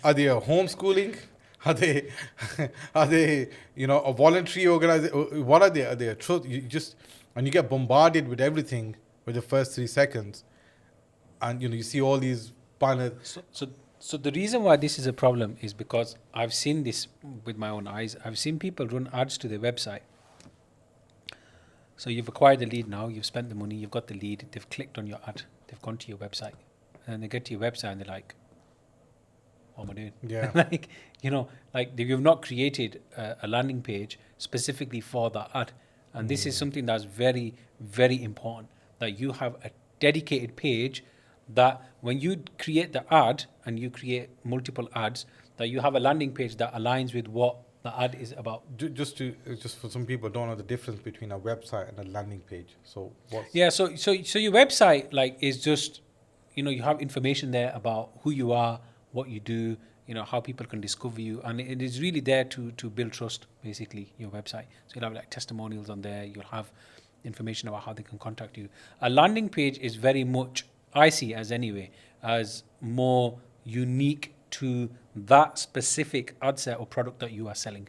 Are they homeschooling? Are they, a voluntary organization? What are they? Are they a truth? And you get bombarded with everything with the first 3 seconds, and you see all these banners. So the reason why this is a problem is because I've seen this with my own eyes. I've seen people run ads to their website. So you've acquired the lead now, you've spent the money, you've got the lead, they've clicked on your ad, they've gone to your website. And they get to your website and they're like, what am I doing? Yeah. You've not created a landing page specifically for that ad. And this is something that's very, very important, that you have a dedicated page that when you create the ad and you create multiple ads, that you have a landing page that aligns with what the ad is about. Just for some people don't know the difference between a website and a landing page. So what's Yeah, so your website is just, you have information there about who you are, what you do, how people can discover you, and it is really there to build trust, basically, your website. So you'll have testimonials on there, you'll have information about how they can contact you. A landing page is very much, I see as anyway, as more unique to that specific ad set or product that you are selling.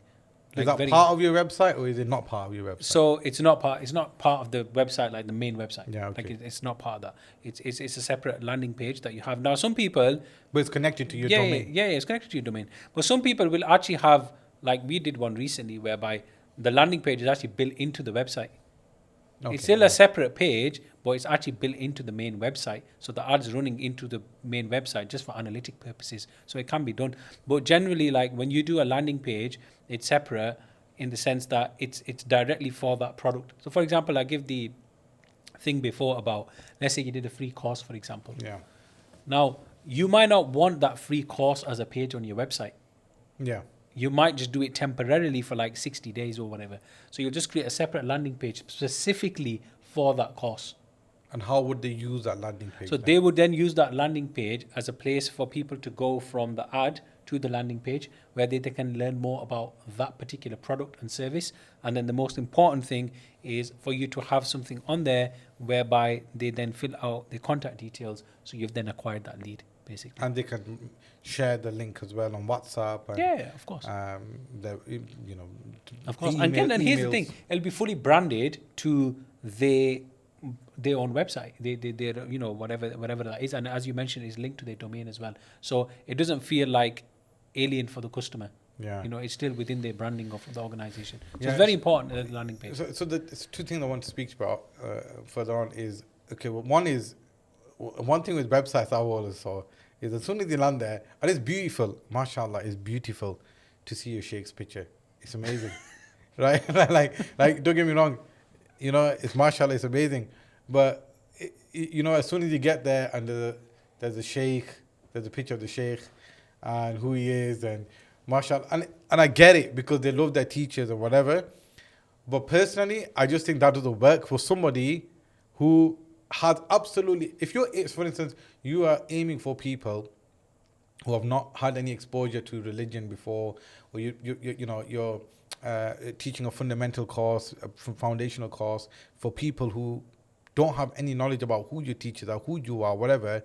Is that part of your website or is it not part of your website? So it's not part of the website, like the main website. Yeah, okay. It's not part of that. It's a separate landing page that you have. Now some people, But it's connected to your domain. yeah, it's connected to your domain. But some people will actually have, like we did one recently, whereby the landing page is actually built into the website. Okay, It's still a separate page, but it's actually built into the main website. So the ads running into the main website just for analytic purposes. So it can be done. But generally, like when you do a landing page, it's separate in the sense that it's directly for that product. So for example, I give the thing before about, let's say you did a free course, for example. Yeah. Now, you might not want that free course as a page on your website. Yeah. You might just do it temporarily for like 60 days or whatever. So you'll just create a separate landing page specifically for that course. And how would they use that landing page? So they would then use that landing page as a place for people to go from the ad to the landing page where they can learn more about that particular product and service. And then the most important thing is for you to have something on there whereby they then fill out their contact details. So you've then acquired that lead, basically. And they can share the link as well on WhatsApp. And, Yeah, of course. Of course. And here's the thing: it'll be fully branded to their own website, their whatever that is, and as you mentioned, is linked to their domain as well. So it doesn't feel like alien for the customer. Yeah. It's still within the branding of the organization. So Yeah, it's very important, the landing page. So it's two things I want to speak about further on is, okay, well, one thing with websites I always saw is as soon as you land there, and it's beautiful, mashallah, it's beautiful to see your sheikh's picture. It's amazing, right? like, don't get me wrong, it's mashallah, it's amazing. But, as soon as you get there and there's a sheikh, there's a picture of the sheikh and who he is and mashallah. And I get it because they love their teachers or whatever. But personally, I just think that doesn't work for somebody who has absolutely, for instance, you are aiming for people who have not had any exposure to religion before, or you're teaching a fundamental course, a foundational course for people who don't have any knowledge about who your teachers are, who you are, whatever.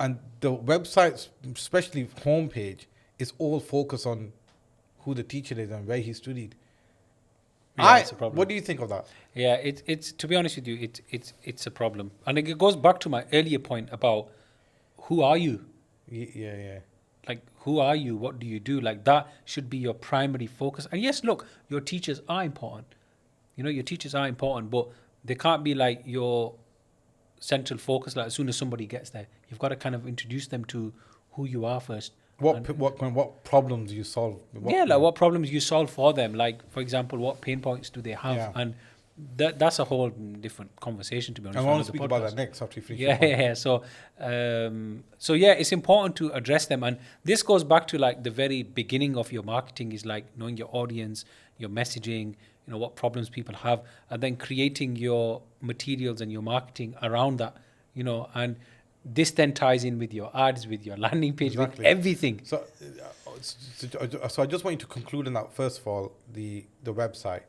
And the website, especially homepage, is all focused on who the teacher is and where he studied. Yeah, it's a problem. What do you think of that? Yeah, it's to be honest with you, it's a problem, and it goes back to my earlier point about who are you? Yeah. Like, who are you? What do you do? Like, that should be your primary focus. And yes, look, your teachers are important. You know, your teachers are important, but they can't be like your central focus. Like, as soon as somebody gets there, you've got to kind of introduce them to who you are first. What problems do you solve? What problems you solve for them. Like, for example, what pain points do they have? Yeah. And that's a whole different conversation, to be honest. I want to for speak another about podcast. that next after you finish. Yeah. So yeah, it's important to address them, and this goes back to like the very beginning of your marketing is like knowing your audience, your messaging, you know, what problems people have, and then creating your materials and your marketing around that, you know, and this then ties in with your ads, with your landing page, with everything. So I just want you to conclude on that. First of all, the website.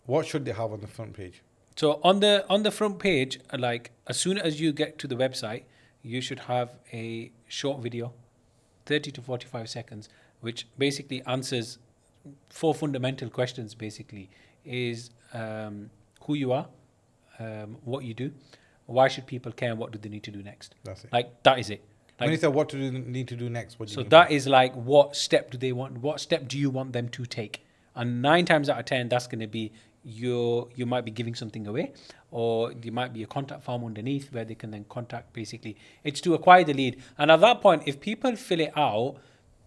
What should they have on the front page? So on the front page, like as soon as you get to the website, you should have a short video, 30 to 45 seconds, which basically answers 4 fundamental questions. Basically, is who you are, what you do, why should people care, and what do they need to do next. That's it. Like, that is it. Like, When you say what to do, need to do next, what do you so mean? that is like, what step do they want? What step do you want them to take? And 9 times out of 10, that's going to be you might be giving something away, or there might be a contact form underneath where they can then contact. Basically, it's to acquire the lead. And at that point, if people fill it out,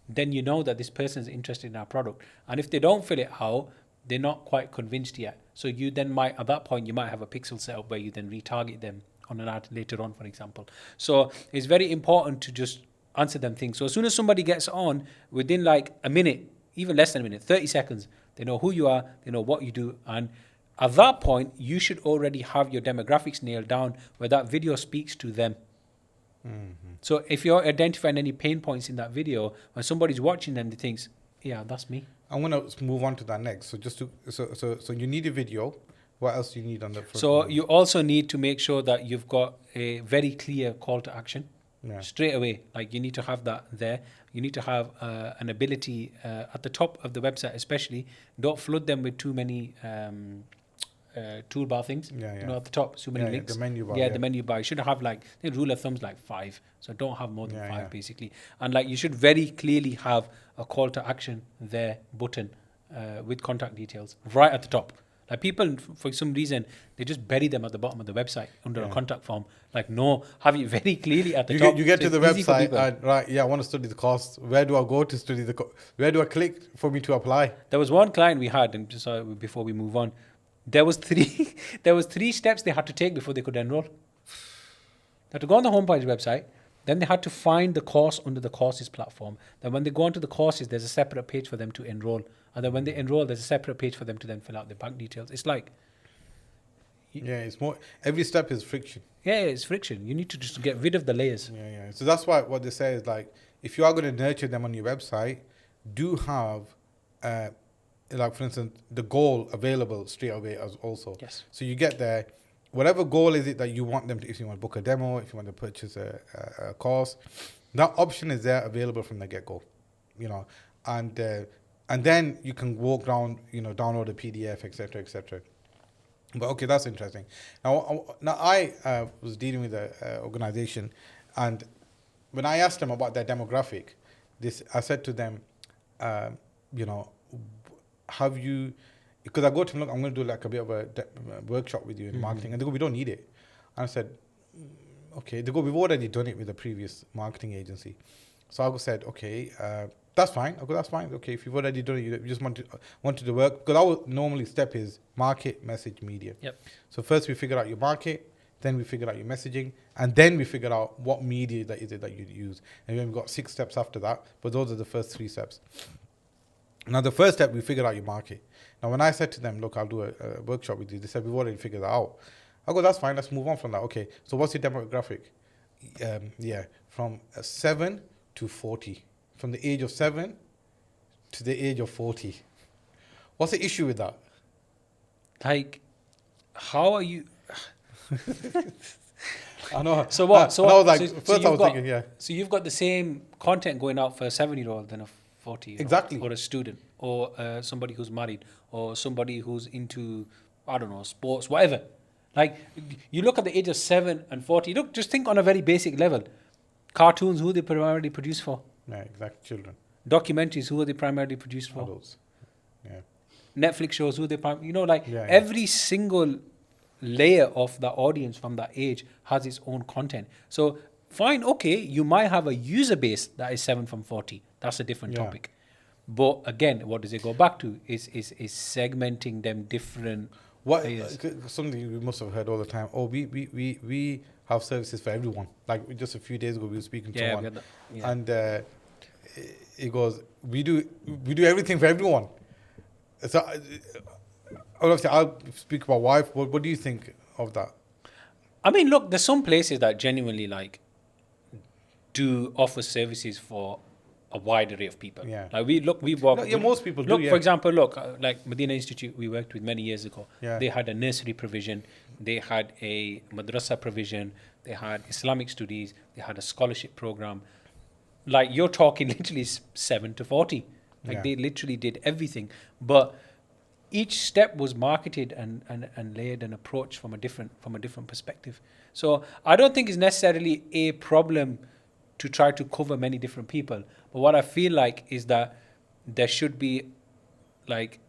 then you know that this person is interested in our product. And if they don't fill it out, they're not quite convinced yet. So you then might, at that point, you might have a pixel set up where you then retarget them on an ad later on, for example. So it's very important to just answer them things. So as soon as somebody gets on, within like a minute, even less than a minute, 30 seconds, they know who you are, they know what you do. And at that point, you should already have your demographics nailed down where that video speaks to them. Mm-hmm. So if you're identifying any pain points in that video, when somebody's watching them, they thinks, yeah, that's me. I'm gonna move on to that next. So so you need a video. What else do you need on the front? So you also need to make sure that you've got a very clear call to action. Yeah. Straight away. Like, you need to have that there. You need to have an ability at the top of the website, especially. Don't flood them with too many toolbar things. Yeah. You know, at the top, so many links. The menu bar. The menu bar. You should have like, the rule of thumbs like 5. So don't have more than 5 Yeah. basically. And like, you should very clearly have a call to action there button with contact details right at the top. Like, people, for some reason, they just bury them at the bottom of the website under a contact form. Like, no, have it very clearly at the top. You get to the it's easy for website people. and I want to study the cost. Where do I go to study where do I click for me to apply? There was one client we had, and just before we move on, there was 3 steps they had to take before they could enroll. They had to go on the homepage website, then they had to find the course under the courses platform. Then when they go onto the courses, there's a separate page for them to enroll. And then when they enroll, there's a separate page for them to then fill out their bank details. It's like... Yeah, it's more... Every step is friction. Yeah, it's friction. You need to just get rid of the layers. Yeah. So that's why what they say is like, if you are going to nurture them on your website, do have, like for instance, the goal available straight away as also. Yes. So you get there, whatever goal is it that you want them to, if you want to book a demo, if you want to purchase a course, that option is there available from the get-go, you know, and then you can walk down, you know, download a PDF, etc., etc. But okay, that's interesting. Now I was dealing with an organization, and when I asked them about their demographic, I said to them, you know, have you? Because I go to them, look, I'm going to do like a bit of a workshop with you in marketing, and they go, we don't need it. And I said, okay. They go, we've already done it with a previous marketing agency. So I said, okay, that's fine. I go, that's fine. Okay, if you've already done it, you just wanted to work. Because our normally step is market, message, media. Yep. So first we figure out your market, then we figure out your messaging, and then we figure out what media that is it that you use. And then we've got 6 steps after that, but those are the first 3 steps. Now the first step, we figured out your market. Now when I said to them, look, I'll do a workshop with you, they said, we've already figured that out. I go, that's fine, let's move on from that. Okay, so what's your demographic? From 7 to 40. From the age of 7 to the age of 40. What's the issue with that? Like, how are you... I know. So what? I was like, so first I was you've got- thinking, yeah. So you've got the same content going out for a 7-year-old and a 40, Exactly. or a student, or somebody who's married, or somebody who's into, I don't know, sports, whatever. Like, you look at the age of 7 and 40, look, just think on a very basic level. Cartoons, who they primarily produce for? Yeah, exactly. Children, Documentaries, who are they primarily produced for? adults. Yeah, Netflix shows, who they like yeah, yeah. every single layer of the audience from that age has its own content. So fine, okay, you might have a user base that is 7 from 40. That's a different Yeah. topic. But again, what does it go back to? Is segmenting them different What layers. something you must have heard all the time. Oh, we have services for everyone. Like just a few days ago, we were speaking to Yeah, we one, had that. Yeah. and he goes, "We do everything for everyone." So, obviously, I'll speak about wife. What do you think of that? I mean, look, there's some places that genuinely like do offer services for a wide array of people. Yeah. Like we work. No, yeah, most people do, Look, yeah. for example, like Medina Institute, we worked with many years ago. Yeah. They had a nursery provision, they had a madrasa provision, they had Islamic studies, they had a scholarship program. Like you're talking literally 7 to 40. Like Yeah. they literally did everything, but each step was marketed and layered and approached from a different perspective. So I don't think it's necessarily a problem to try to cover many different people. But what I feel like is that there should be like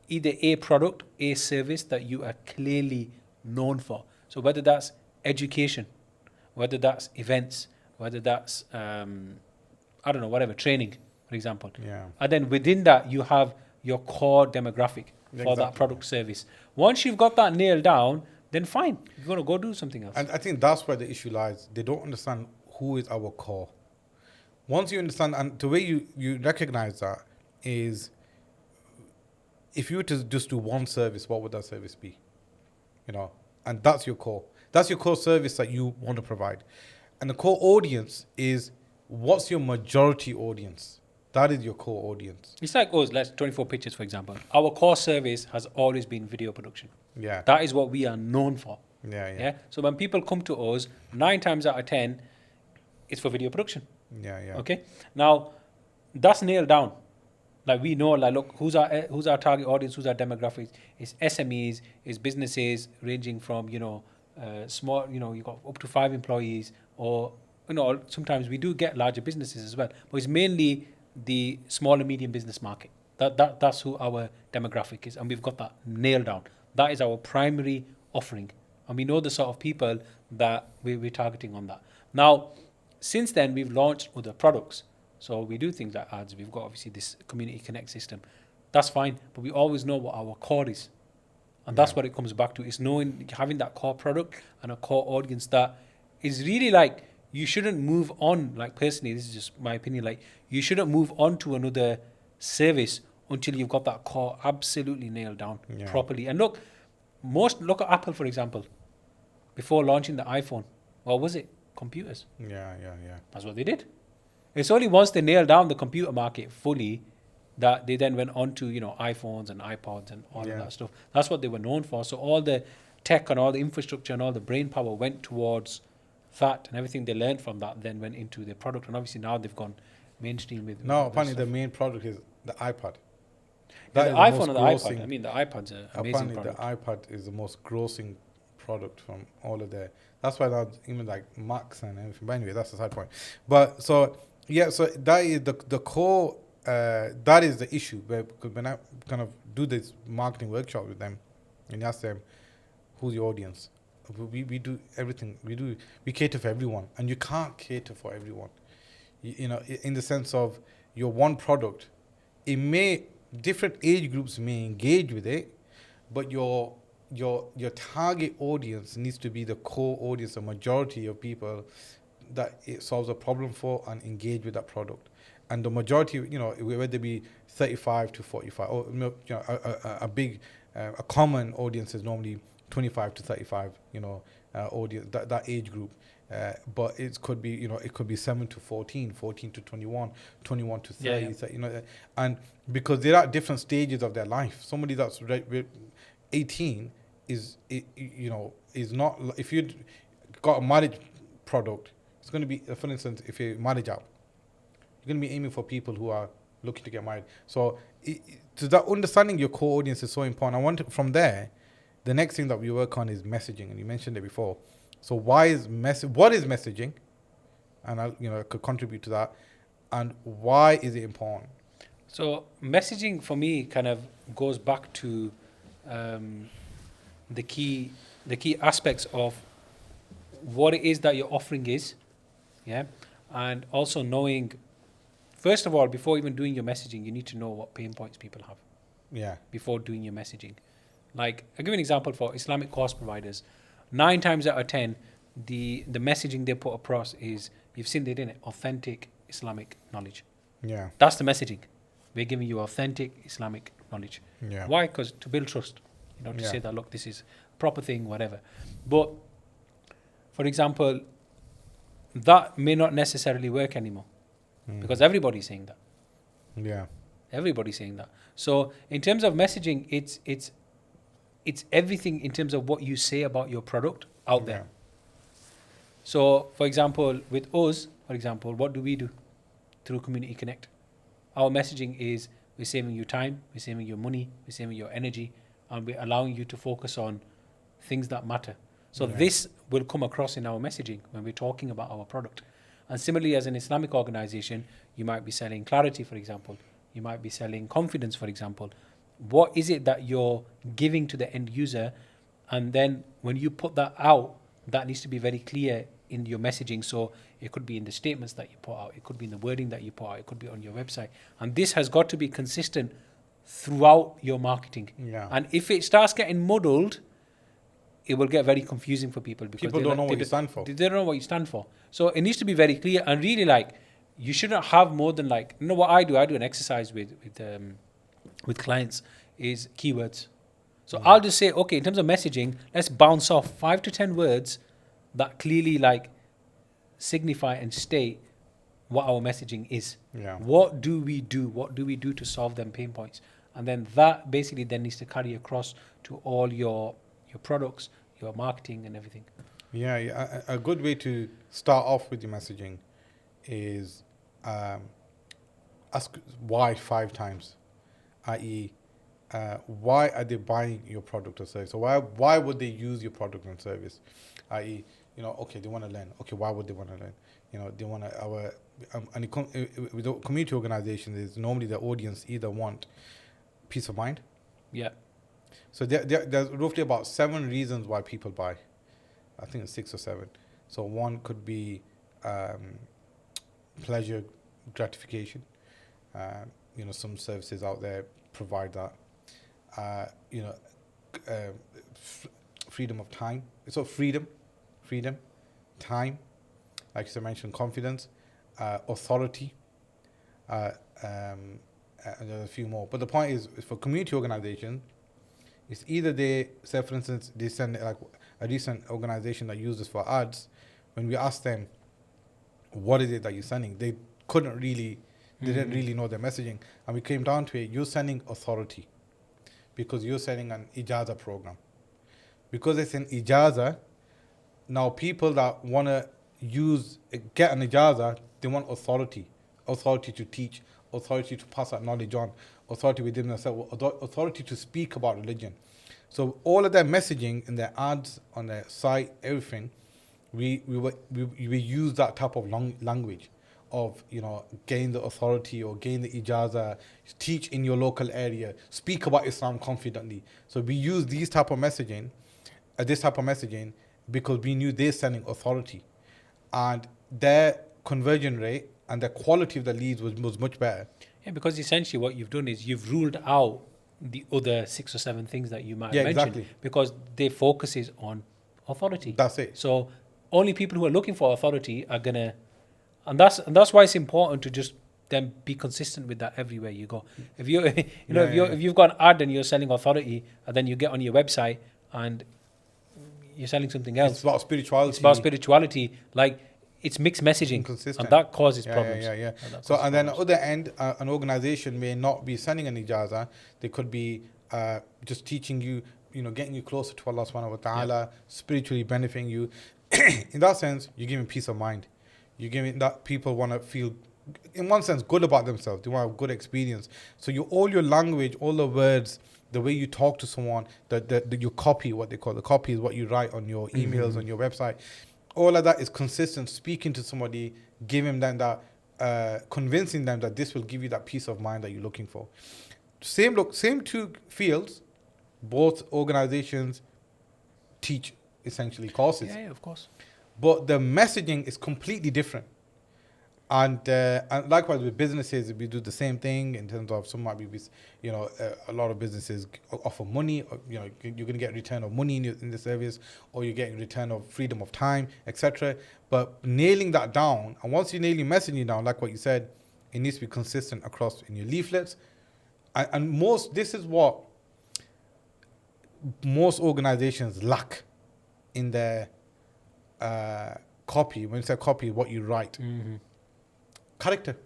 either a product, a service that you are clearly known for. So whether that's education, whether that's events, whether that's I don't know, whatever, training, for example. Yeah. And then within that you have your core demographic for that Exactly. product service. Once you've got that nailed down, then fine, you're gonna go do something else. And I think that's where the issue lies. They don't understand who is our core. Once you understand, and the way you recognize that is, if you were to just do one service, what would that service be? You know, and that's your core. That's your core service that you want to provide. And the core audience is, what's your majority audience? That is your core audience. It's like us, let's 24 pictures, for example. Our core service has always been video production. Yeah. That is what we are known for. Yeah, yeah. Yeah. So when people come to us, 9 times out of 10, it's for video production. Yeah, yeah. Okay. Now, that's nailed down. Like we know, like look, who's our target audience, who's our demographics? It's SMEs, it's businesses ranging from small, you got up to 5 employees, or sometimes we do get larger businesses as well, but it's mainly the small and medium business market. That's who our demographic is, and we've got that nailed down. That is our primary offering, and we know the sort of people that we're targeting on that. Now, since then, we've launched other products. So we do things like ads. We've got obviously this community connect system. That's fine, but we always know what our core is, and that's what it comes back to. Is knowing, having that core product and a core audience that is really like, you shouldn't move on. Like personally, this is just my opinion. Like you shouldn't move on to another service until you've got that core absolutely nailed down properly. And look at Apple, for example. Before launching the iPhone, what was it? Computers. Yeah, yeah, yeah. That's what they did. It's only once they nailed down the computer market fully that they then went on to iPhones and iPods and all of that stuff. That's what they were known for. So all the tech and all the infrastructure and all the brain power went towards that, and everything they learned from that then went into their product. And obviously now they've gone mainstream with. No, with apparently this the main product is the iPad. stuff. That The is iPhone and the most iPad. grossing- I mean, the iPad's an amazing Apparently, product. the iPad is the most grossing product from all of the. That's why that even like Macs and everything. But anyway, that's the side point. But so yeah, so that is the core. That is the issue. Because when I kind of do this marketing workshop with them, and ask them, who's your audience? We do everything. We cater for everyone, and you can't cater for everyone. In the sense of your one product, it may different age groups may engage with it, but your target audience needs to be the core audience, the majority of people that it solves a problem for and engage with that product. And the majority, whether it be 35 to 45, or a big, a common audience is normally 25 to 35, audience, that age group. But it could be, it could be 7 to 14, 14 to 21, 21 to 30, and because they're at different stages of their life. Somebody that's 18 is not, if you got a marriage product, it's going to be, for instance, if you're a marriage app, you're going to be aiming for people who are looking to get married. So to that understanding your core audience is so important. I want from there, the next thing that we work on is messaging, and you mentioned it before. So what is messaging? And I could contribute to that. And why is it important? So messaging for me kind of goes back to the key aspects of what it is that your offering is, yeah, and also knowing, first of all, before even doing your messaging, you need to know what pain points people have. Yeah. Before doing your messaging, like I'll give you an example for Islamic course providers. 9 times out of 10, the messaging they put across is, you've seen it in it, authentic Islamic knowledge. Yeah. That's the messaging. We're giving you authentic Islamic knowledge. Yeah. Why? Because to build trust, to Yeah. say that, look, this is a proper thing, whatever. But for example, that may not necessarily work anymore because everybody's saying that. Yeah. Everybody's saying that. So in terms of messaging, it's everything in terms of what you say about your product out there. So for example, with us, what do we do through Community Connect? Our messaging is, we're saving you time, we're saving you money, we're saving your energy, and we're allowing you to focus on things that matter. So this will come across in our messaging when we're talking about our product. And similarly, as an Islamic organization, you might be selling clarity, for example. You might be selling confidence, for example. What is it that you're giving to the end user? And then when you put that out, that needs to be very clear in your messaging. So it could be in the statements that you put out, it could be in the wording that you put out, it could be on your website. And this has got to be consistent throughout your marketing. Yeah. And if it starts getting muddled, it will get very confusing for people because People don't know what you stand for. They don't know what you stand for. So it needs to be very clear, and really, like, you shouldn't have more than, like, what I do an exercise with clients is keywords. So I'll just say, okay, in terms of messaging, let's bounce off 5 to 10 words that clearly, like, signify and state what our messaging is. Yeah. What do we do? What do we do to solve them pain points? And then that basically then needs to carry across to all your products, your marketing and everything. Yeah. A good way to start off with your messaging is ask why 5 times, i.e., why are they buying your product or service? So why would they use your product and service? I.e., okay, they want to learn. Okay, why would they want to learn? They want to with the community organizations, is normally the audience either want peace of mind. Yeah. So there's roughly about 7 reasons why people buy. I think it's 6 or 7. So one could be pleasure, gratification. Some services out there provide that. Freedom of time. So freedom, time, like I mentioned, confidence, authority, and there's a few more. But the point is, for community organization, it's either they say, for instance, they send like a recent organization that uses for ads. When we asked them, what is it that you're sending? They didn't really know their messaging. And we came down to it, you're sending authority because you're sending an ijaza program. Because it's an ijaza, now people that want to get an ijaza, they want authority to teach, authority to pass that knowledge on, authority within themselves, authority to speak about religion. So all of their messaging in their ads, on their site, everything, we use that type of language of, gain the authority or gain the ijaza, teach in your local area, speak about Islam confidently. So we use this type of messaging because we knew they're sending authority, and their conversion rate and the quality of the leads was much better. Yeah, because essentially what you've done is you've ruled out the other 6 or 7 things that you might have mentioned, exactly. because their focus is on authority. That's it. So only people who are looking for authority are gonna, and that's why it's important to just then be consistent with that everywhere you go. If you if you've got an ad and you're selling authority, and then you get on your website and you're selling something else. It's about spirituality. It's about spirituality. Like, it's mixed messaging, inconsistent. and that causes problems. Yeah. And then on the other end, an organization may not be sending an ijaza. They could be just teaching you, getting you closer to Allah subhanahu wa ta'ala, spiritually benefiting you. In that sense, you're giving peace of mind. You're giving that people want to feel in one sense, good about themselves. They want to have good experience. So all your language, all the words, the way you talk to someone, your copy, what they call the copy is what you write on your emails, on your website. All of that is consistent. Speaking to somebody, giving them that, convincing them that this will give you that peace of mind that you're looking for. Same two fields, both organizations teach essentially courses, Yeah, of course. but the messaging is completely different. And likewise with businesses, we do the same thing in terms of some might be, a lot of businesses offer money. Or, you're going to get a return of money in the service, or you're getting a return of freedom of time, etc. But nailing that down, and once you nail your messaging down, like what you said, it needs to be consistent across in your leaflets. And this is what most organizations lack in their copy. When you say copy, what you write. Mm-hmm. Character.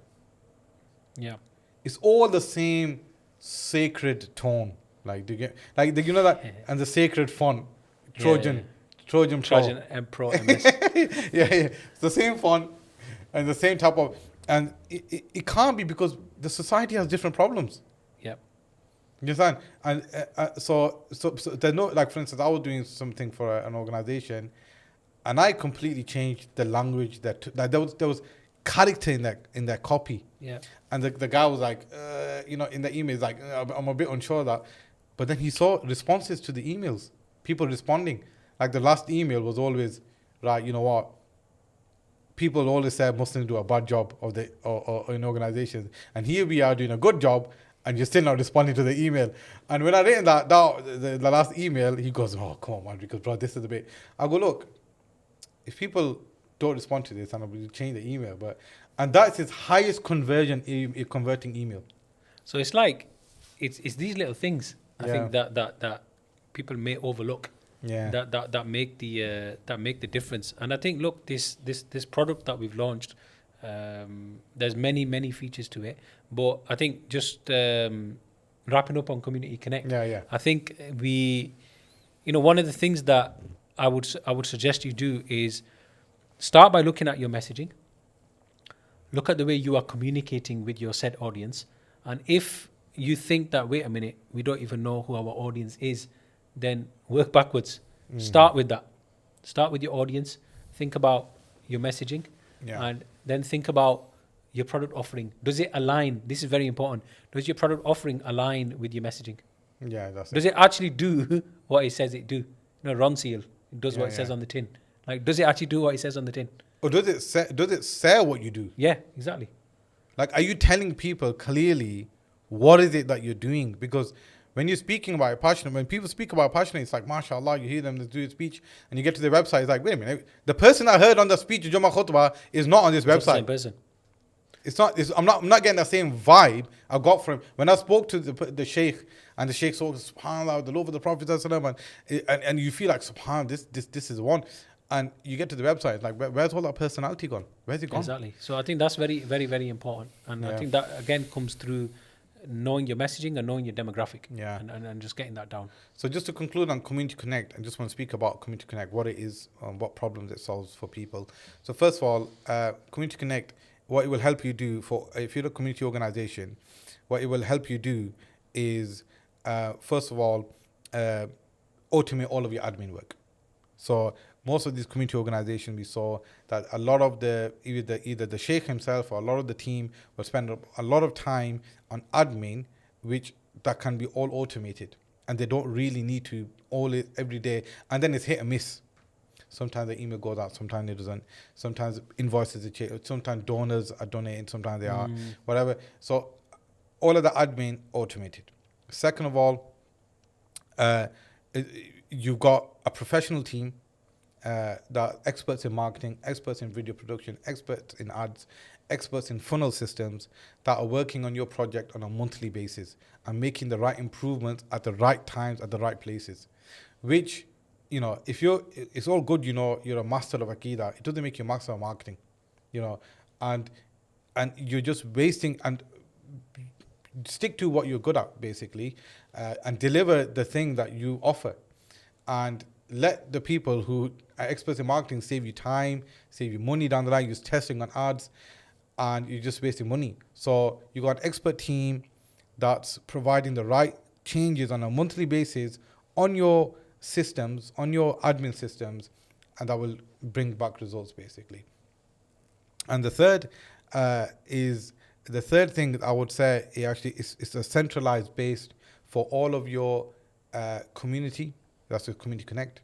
Yeah. It's all the same sacred tone. Like, do you get, like, you know that, and the sacred font, Trojan Pro. and Pro MS. yeah. It's the same font and the same type of, and it can't be because the society has different problems. Yep. You understand? And so there's no, like, for instance, I was doing something for an organization, and I completely changed the language that there was character in that copy. Yeah. And the guy was like, in the email, he's like, I'm a bit unsure of that. But then he saw responses to the emails, people responding. Like the last email was always, right, you know what? People always say Muslims do a bad job or in organizations. And here we are doing a good job, and you're still not responding to the email. And when I written that down, the last email, he goes, oh, come on, man, because, bro, this is a bit. I go, look, if people don't respond to this, and I'll change the email. And that's his highest converting email. So it's like, it's these little things I Yeah. think that people may overlook. Yeah. That make the difference. And I think, look, this product that we've launched, there's many features to it. But I think just wrapping up on Community Connect. Yeah. I think one of the things that I would suggest you do is start by looking at your messaging. Look at the way you are communicating with your said audience. And if you think that, wait a minute, we don't even know who our audience is, then work backwards. Start with that. Start with your audience. Think about your messaging. Yeah. And then think about your product offering. Does it align? This is very important. Does your product offering align with your messaging? Yeah, that's Does it. it actually do what it says it do? Ron Seal, it does what it says Yeah. on the tin. Like, does it actually do what it says on the tin? Or does it say what you do? Yeah, exactly. Like, are you telling people clearly what is it that you're doing? Because when you're speaking about it passionate, when people speak about passionate, it's like, mashallah, you hear them do a speech, and you get to their website, it's like, wait a minute, the person I heard on the speech of Jumma Khutbah is not on this It's not the website. same person. It's not. I'm not getting that same vibe I got from when I spoke to the sheikh, and the sheikh said, "Subhanallah, the love of the Prophet and you feel like, Subhan, this is one." And you get to the website, it's like, where's all that personality gone? Where's it gone? Exactly. So I think that's very, very, very important. And I Yeah. think that, again, comes through knowing your messaging and knowing your demographic. Yeah. And just getting that down. So just to conclude on Community Connect, I just want to speak about Community Connect, what it is, what problems it solves for people. So first of all, Community Connect, what it will help you do if you're a community organization, what it will help you do is, first of all, automate all of your admin work. So most of these community organizations, we saw that a lot of either the sheikh himself or a lot of the team will spend a lot of time on admin, that can be all automated, and they don't really need to every day. And then it's hit and miss. Sometimes the email goes out, sometimes it doesn't. Sometimes invoices are changed, sometimes donors are donating, sometimes they are, whatever. So all of the admin automated. Second of all, you've got a professional team that experts in marketing, experts in video production, experts in ads, experts in funnel systems that are working on your project on a monthly basis and making the right improvements at the right times, at the right places. Which, it's all good, you're a master of Aqidah. It doesn't make you a master of marketing, and you're just wasting, and stick to what you're good at, basically, and deliver the thing that you offer. And let the people who are experts in marketing save you time, save you money down the line, use testing on ads. and you're just wasting money. So you got an expert team that's providing the right changes on a monthly basis on your systems, on your admin systems, and that will bring back results basically. And the third is the third thing that I would say it actually is a centralized based for all of your community. That's your community connect.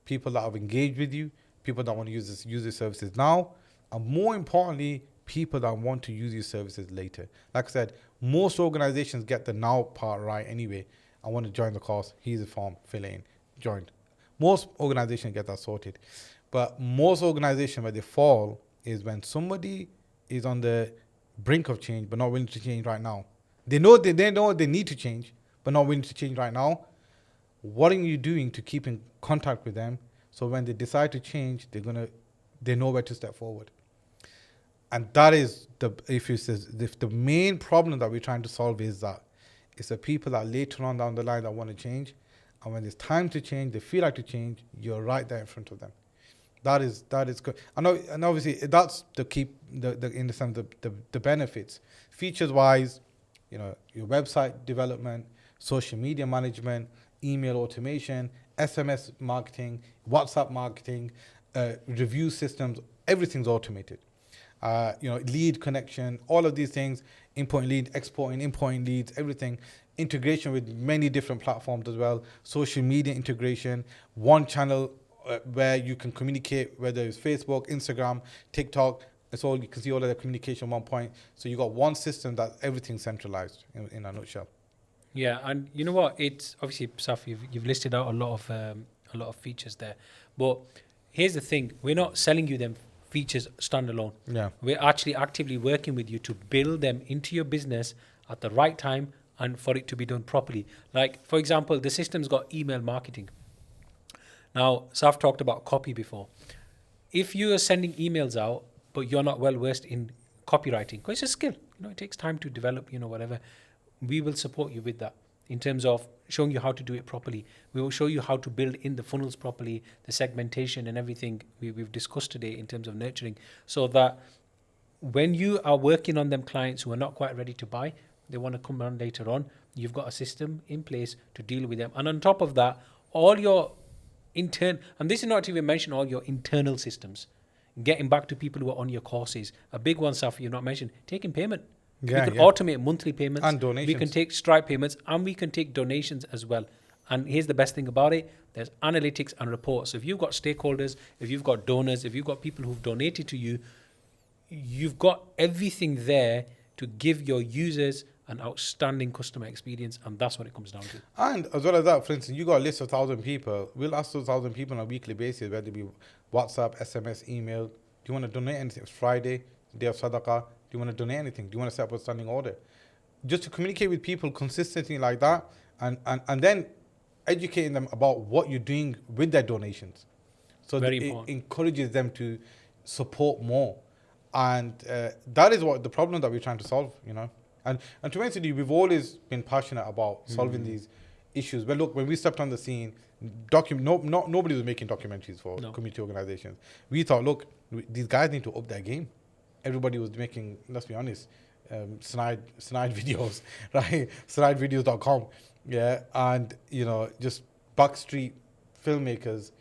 People that have engaged with you, people that want to use the services now, and more importantly, people that want to use your services later. Like I said, most organizations get the now part right anyway. I want to join the course. Here's the form, fill it in, joined. Most organizations get that sorted. But most organizations where they fall is when somebody is on the brink of change but not willing to change right now. They know they need to change but not willing to change right now. What are you doing to keep in contact with them so when they decide to change, they know where to step forward? And that is if the main problem that we're trying to solve is that it's the people that later on down the line that want to change, and when it's time to change, they feel like to change, you're right there in front of them. That is good. And obviously that's the in the sense the benefits, features wise, your website development, social media management, email automation, SMS marketing, WhatsApp marketing, review systems, everything's automated. Lead connection, all of these things, importing lead, exporting, importing leads, everything, integration with many different platforms as well, social media integration, one channel where you can communicate, whether it's Facebook, Instagram, TikTok, it's all, you can see all of the communication at one point. So you got one system that everything's centralized in a nutshell. Yeah, and you know what? It's obviously, Saf, you've listed out a lot of features there, but here's the thing: we're not selling you them features standalone. Yeah. We're actually actively working with you to build them into your business at the right time and for it to be done properly. Like, for example, the system's got email marketing. Now, Saf talked about copy before. If you are sending emails out, but you're not well versed in copywriting, because it's a skill, it takes time to develop, whatever, we will support you with that in terms of showing you how to do it properly. We will show you how to build in the funnels properly, the segmentation and everything we've discussed today in terms of nurturing, so that when you are working on them clients who are not quite ready to buy, they want to come on later on, you've got a system in place to deal with them. And on top of that, all your and this is not to even mention all your internal systems, getting back to people who are on your courses. A big one, Saf, you've not mentioned, taking payment. Yeah, we can automate monthly payments and donations. We can take Stripe payments, and we can take donations as well. And here's the best thing about it: there's analytics and reports. So if you've got stakeholders, if you've got donors, if you've got people who've donated to you, you've got everything there to give your users an outstanding customer experience, and that's what it comes down to. And as well as that, for instance, you got a list of 1,000 people. We'll ask those 1,000 people on a weekly basis, whether it be WhatsApp, SMS, email. Do you want to donate anything? It's Friday, day of Sadaqah. Do you want to donate anything? Do you want to set up a standing order? Just to communicate with people consistently like that, and then educating them about what you're doing with their donations. So it encourages them to support more. And that is what the problem that we're trying to solve, And to be honest with you, we've always been passionate about solving these issues. But look, when we stepped on the scene, nobody was making documentaries for community organizations. We thought, look, these guys need to up their game. Everybody was making, let's be honest, snide videos, right? Snidevideos.com, yeah, and just backstreet filmmakers.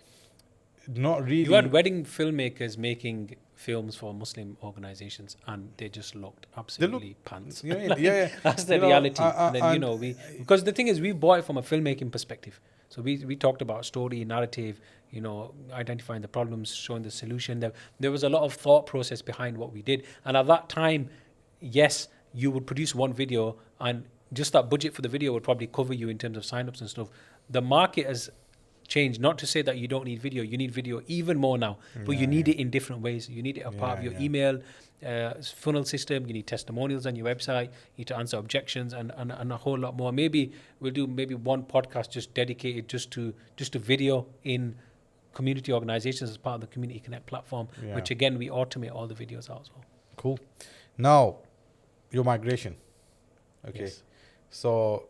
Not really. You had wedding filmmakers making films for Muslim organizations, and they just looked absolutely pants. Yeah. That's the reality. Because the thing is, we bought it from a filmmaking perspective. So we talked about story, narrative, identifying the problems, showing the solution. There was a lot of thought process behind what we did. And at that time, yes, you would produce one video, and just that budget for the video would probably cover you in terms of signups and stuff. The market has changed. Not to say that you don't need video. You need video even more now, but you need it in different ways. You need it as part of your email funnel system. You need testimonials on your website. You need to answer objections and a whole lot more. Maybe we'll do one podcast just dedicated just to video in community organizations as part of the Community Connect platform, which again, we automate all the videos out as well. Cool. Now, your migration. Okay. Yes. So,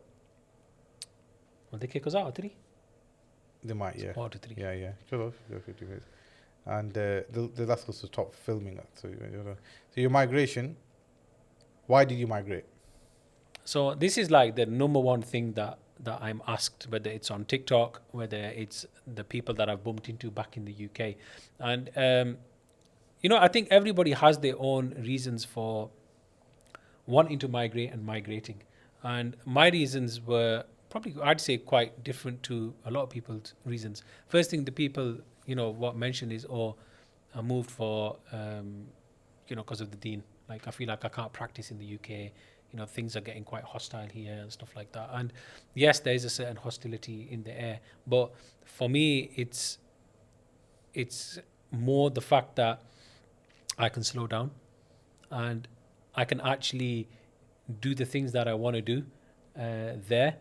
will they kick us out at 3? They might, yeah. Quarter to 3. Yeah. Should have. 50 minutes. and they'll ask us to stop filming it. So so your migration. Why did you migrate? So this is like the number one thing that I'm asked, whether it's on TikTok, whether it's the people that I've bumped into back in the UK, and I think everybody has their own reasons for wanting to migrate and migrating, and my reasons were probably, I'd say, quite different to a lot of people's reasons. First thing the people what mentioned is, I moved for because of the deen. Like, I feel like I can't practice in the UK. Things are getting quite hostile here and stuff like that. And yes, there is a certain hostility in the air, but for me, it's more the fact that I can slow down and I can actually do the things that I want to do there,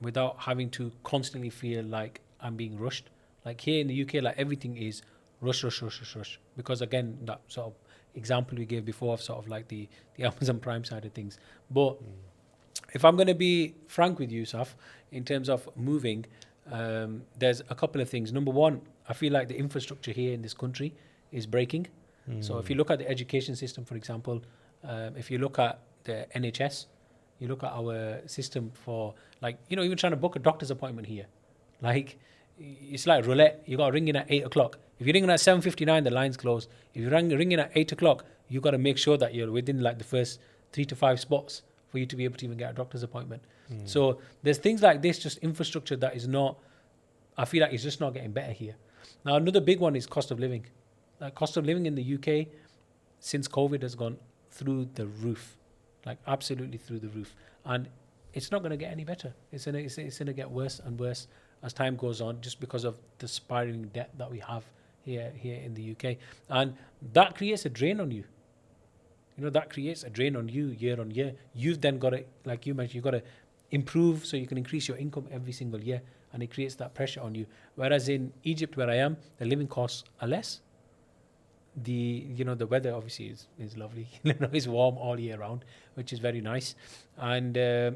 without having to constantly feel like I'm being rushed. Like here in the UK, like everything is rush, rush, rush, rush, rush. Because again, that sort of example we gave before of sort of like the Amazon Prime side of things. But if I'm going to be frank with you, Saf, in terms of moving, there's a couple of things. Number one, I feel like the infrastructure here in this country is breaking. So if you look at the education system, for example, if you look at the NHS, you look at our system for, like, even trying to book a doctor's appointment here, like, it's like roulette. You got to ring in at 8 o'clock. If you're ringing at 7:59, the line's closed. If you're ringing at 8 o'clock, you got to make sure that you're within like the first 3 to 5 spots for you to be able to even get a doctor's appointment. So there's things like this, just infrastructure that is not, I feel like it's just not getting better here. Now, another big one is cost of living. Like, cost of living in the UK since COVID has gone through the roof, like absolutely through the roof. And it's not going to get any better. It's going to get worse and worse as time goes on, just because of the spiraling debt that we have here in the UK. And that creates a drain on you. That creates a drain on you year on year. You've then got to, like you mentioned, you've got to improve so you can increase your income every single year, and it creates that pressure on you. Whereas in Egypt, where I am, the living costs are less. The weather obviously is lovely. It's warm all year round, which is very nice. And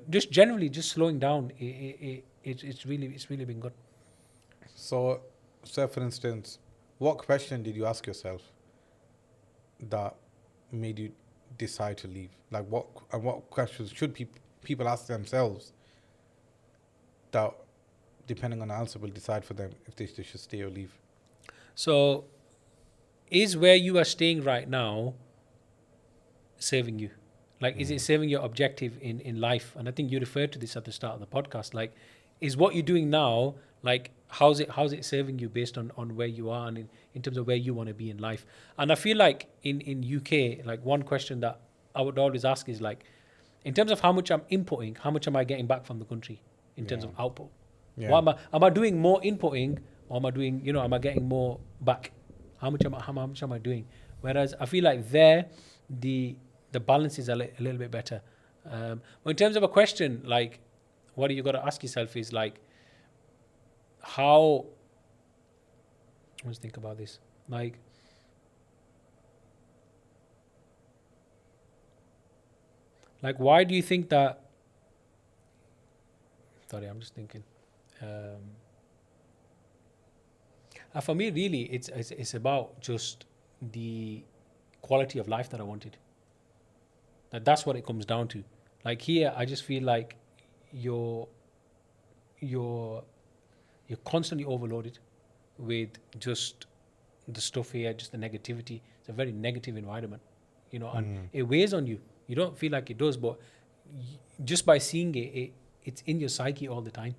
just generally, just slowing down, it's really been good. So, say for instance, what question did you ask yourself that made you decide to leave? Like, what questions should people ask themselves that, depending on the answer, will decide for them if they should stay or leave? So, is where you are staying right now serving you? Like, is it serving your objective in life? And I think you referred to this at the start of the podcast. Like, is what you're doing now, like, how's it serving you based on where you are and in terms of where you want to be in life? And I feel like in UK, like, one question that I would always ask is, like, in terms of how much I'm inputting, how much am I getting back from the country in terms of output? Yeah. What am I doing more inputting, or am I doing, am I getting more back? How much am I doing? Whereas I feel like there, the balance is a little bit better. But in terms of a question, like, what you got to ask yourself is, like, how, let's think about this. Like, why do you think that, sorry, I'm just thinking. For me, really, it's about just the quality of life that I wanted. That's what it comes down to. Like, here, I just feel like you're constantly overloaded with just the stuff here, just the negativity. It's a very negative environment, and it weighs on you. You don't feel like it does, but just by seeing it's in your psyche all the time.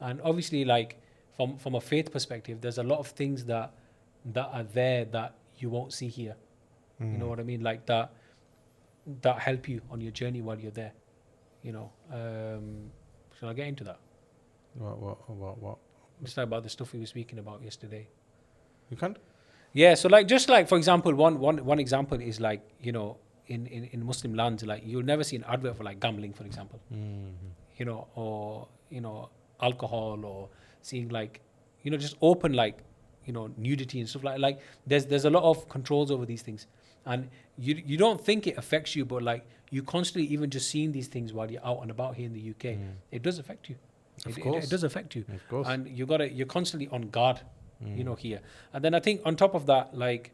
And obviously, like, from a faith perspective, there's a lot of things that are there that you won't see here. You know what I mean? Like, that help you on your journey while you're there. Shall I get into that? What? Just like about the stuff we were speaking about yesterday. You can't? Yeah, so for example, one example is, like, in Muslim lands, like, you'll never see an advert for, like, gambling, for example. Or alcohol, or seeing, like, just open, like, nudity and stuff like there's a lot of controls over these things, and you don't think it affects you, but, like, you constantly, even just seeing these things while you're out and about here in the UK, it does affect you. It does affect you. Of course. And you're constantly on guard. here. And then I think on top of that, like,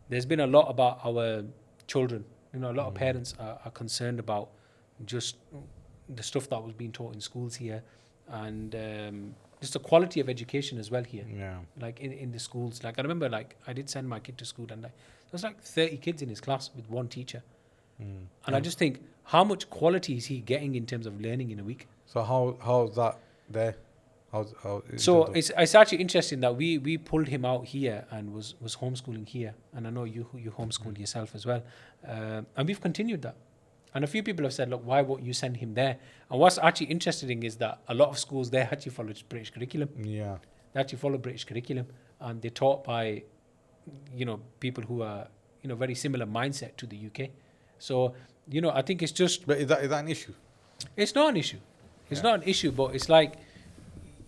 there's been a lot about our children. A lot of parents are concerned about just the stuff that was being taught in schools here, and just the quality of education as well here. Yeah. Like in the schools. Like I remember, like I did send my kid to school, and there was like 30 kids in his class with one teacher. And I just think, how much quality is he getting in terms of learning in a week? So how's that there? So it's actually interesting that we pulled him out here and was homeschooling here, and I know you homeschooled yourself as well, and we've continued that. And a few people have said, look, why won't you send him there? And what's actually interesting is that a lot of schools there actually follow British curriculum. Yeah. They actually follow British curriculum, and they're taught by people who are very similar mindset to the UK. So I think it's just, But is that an issue? it's not an issue. It's not an issue, but it's like,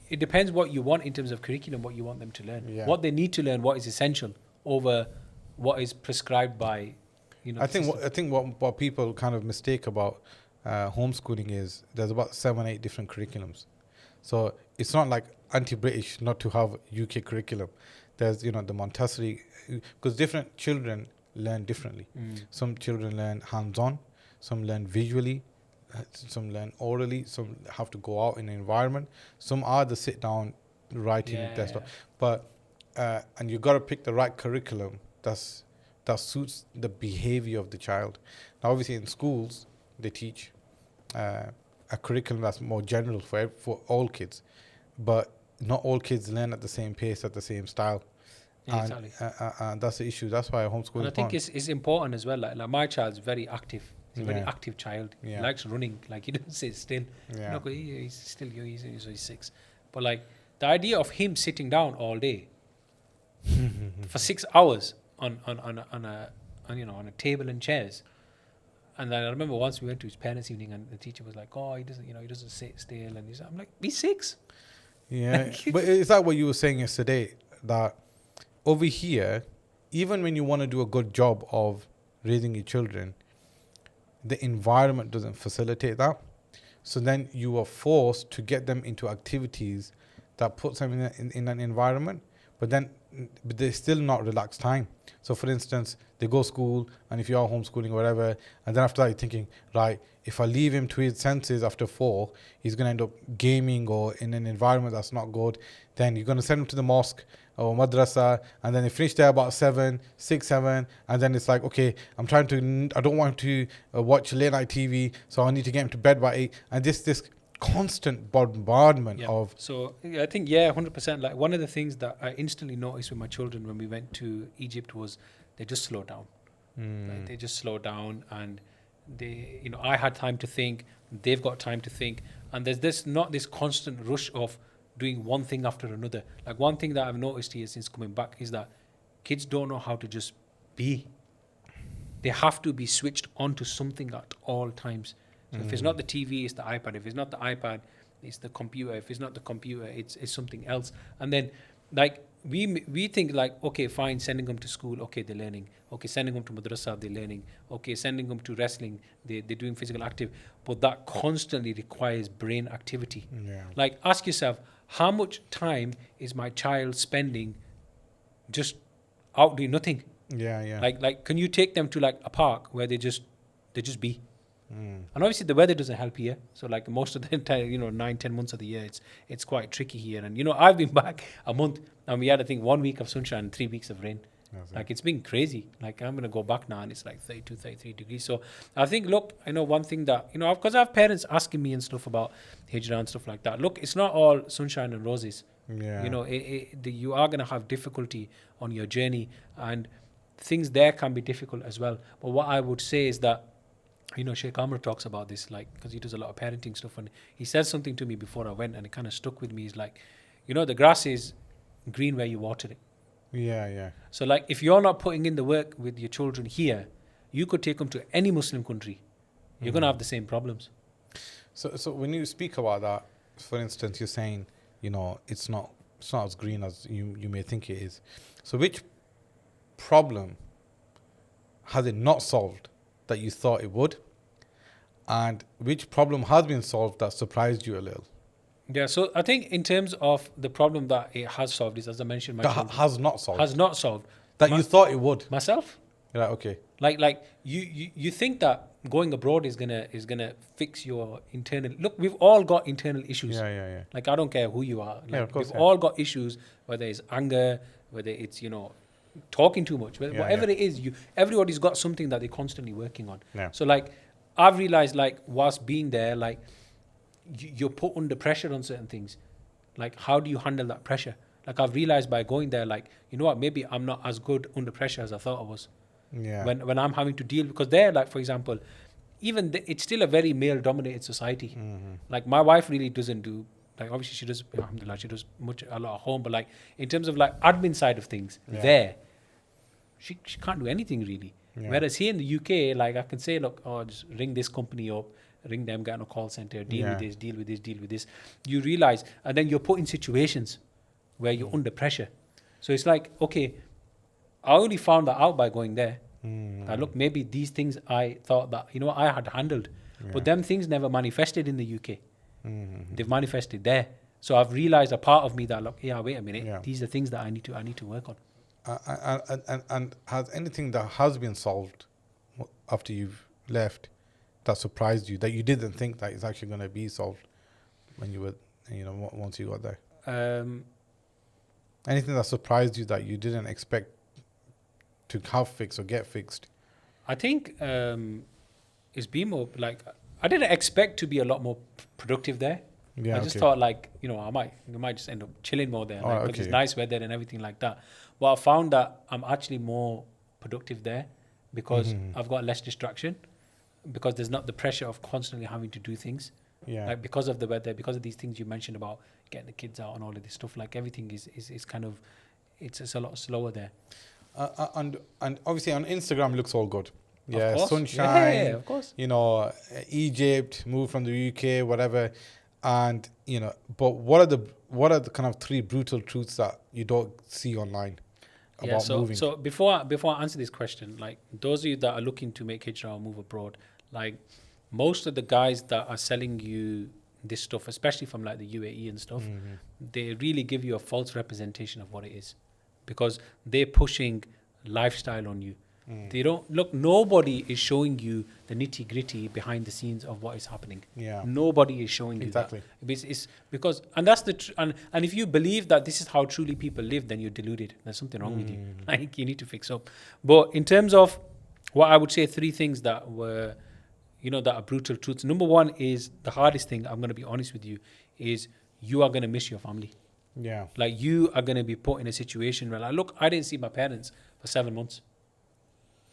it depends what you want in terms of curriculum, what you want them to learn, Yeah. what they need to learn, what is essential over what is prescribed by, I think what people kind of mistake about homeschooling is there's about 7-8 different curriculums. So it's not like anti-British not to have UK curriculum. There's the Montessori, because different children learn differently. Some children learn hands-on, some learn visually, some learn orally, some have to go out in an environment, some are the sit down writing desktop. But and you got to pick the right curriculum that suits the behavior of the child. Now obviously in schools they teach a curriculum that's more general for all kids, but not all kids learn at the same pace, at the same style. Exactly. And that's the issue. That's why homeschooling And I is think important. it's important as well. Like my child's very active. He's a very Yeah. active child. Yeah. He likes running. Like he doesn't sit still. Yeah. He's still young. He's 6. But like the idea of him sitting down all day for 6 hours on a table and chairs. And then I remember once we went to his parents' evening, and the teacher was like, "Oh, he doesn't sit still." And I'm like, "He's 6." Yeah, but is that what you were saying yesterday? That over here, even when you want to do a good job of raising your children, the environment doesn't facilitate that. So then you are forced to get them into activities that puts them in an environment, but they're still not relaxed time. So for instance, they go school, and if you are homeschooling or whatever, and then after that you're thinking, right, if I leave him to his senses after 4, he's going to end up gaming or in an environment that's not good. Then you're going to send him to the mosque or madrasa, and then they finish there about 7, and then it's like, okay, I don't want him to watch late night TV, so I need to get him to bed by 8, and this constant bombardment of... So I think 100%. Like one of the things that I instantly noticed with my children when we went to Egypt was they just slow down. Like they just slow down, and they, I had time to think, they've got time to think, and there's not this constant rush of doing one thing after another. Like one thing that I've noticed here since coming back is that kids don't know how to just be. They have to be switched on to something at all times. So if it's not the TV, it's the iPad. If it's not the iPad, it's the computer. If it's not the computer, it's something else. And then, like, we think, like, okay, fine, sending them to school, okay, they're learning. Okay, sending them to madrasa, they're learning. Okay, sending them to wrestling, they're doing physical active. But that constantly requires brain activity. Yeah. Like, ask yourself, how much time is my child spending just out doing nothing? Yeah. Like, can you take them to, like, a park where they just be? And obviously the weather doesn't help here. So like most of the entire, 9-10 months of the year, it's quite tricky here. And I've been back a month, and we had, I think, 1 week of sunshine and 3 weeks of rain. Like it's been crazy. Like I'm gonna go back now, and it's like 32, 33 degrees. So I think, look, I know one thing that because I have parents asking me and stuff about hijrah and stuff like that. Look, it's not all sunshine and roses. Yeah. You are gonna have difficulty on your journey, and things there can be difficult as well. But what I would say is that, Sheikh Amr talks about this, like, because he does a lot of parenting stuff, and he said something to me before I went, and it kind of stuck with me. He's like, the grass is green where you water it. Yeah. So, like, if you're not putting in the work with your children here, you could take them to any Muslim country. You're going to have the same problems. So when you speak about that, for instance, you're saying, it's not as green as you may think it is. So which problem has it not solved that you thought it would, and which problem has been solved that surprised you a little? Yeah, so I think in terms of the problem that it has solved is, as I mentioned, my That children has not solved. has not solved. That My- you thought it would. myself, You're like, okay. like you think that going abroad is gonna fix your internal. Look, we've all got internal issues. Yeah. Like I don't care who you are. Like, Yeah, of course, we've yeah. all got issues, whether it's anger, whether it's talking too much, whatever yeah. it is. Everybody's got something that they're constantly working on. Yeah. So like I've realized, like whilst being there, like you're put under pressure on certain things. Like how do you handle that pressure? Like I've realized by going there, like you know what, maybe I'm not as good under pressure as I thought I was. Yeah. When I'm having to deal, because there, like for example, even it's still a very male dominated society. Like my wife really doesn't do, like obviously she does, alhamdulillah, she does a lot at home, but like in terms of like admin side of things, Yeah. there she can't do anything really. Yeah. Whereas here in the UK, like I can say, look, just ring this company up, ring them, get on a call center, deal with Yeah. this, deal with this, deal with this. You realize, and then you're put in situations where you're under pressure. So it's like, okay, I only found that out by going there. That look, maybe these things I thought that I had handled, but them things never manifested in the UK. They've manifested there. So I've realized a part of me that look, yeah, wait a minute, Yeah. these are things that I need to work on. And has anything that has been solved after you've left that surprised you, that you didn't think that is actually going to be solved when you were, once you got there? Anything that surprised you that you didn't expect to have fixed or get fixed? I think it's been more like I didn't expect to be a lot more productive there. Yeah, I just okay. thought like I might just end up chilling more there, Oh, like, 'cause it's okay. nice weather and everything like that. But I found that I'm actually more productive there because I've got less distraction, because there's not the pressure of constantly having to do things. Yeah. Like because of the weather, because of these things you mentioned about getting the kids out and all of this stuff. Like everything is kind of it's a lot slower there. And obviously on Instagram looks all good. Yeah, course. sunshine. Yeah, of course. Egypt, moved from the UK, whatever. And but what are the kind of three brutal truths that you don't see online about moving? So before I answer this question, like those of you that are looking to make hijrah or move abroad, like most of the guys that are selling you this stuff, especially from like the UAE and stuff, they really give you a false representation of what it is, because they're pushing lifestyle on you. They don't look. Nobody is showing you the nitty gritty behind the scenes of what is happening. Yeah. Nobody is showing you Exactly. that. It's because, and that's and if you believe that this is how truly people live, then you're deluded. There's something wrong with you. Like you need to fix up. But in terms of what I would say, three things that were, that are brutal truths. Number one is the hardest thing. I'm going to be honest with you, is you are going to miss your family. Yeah. Like you are going to be put in a situation where, like, look, I didn't see my parents for 7 months.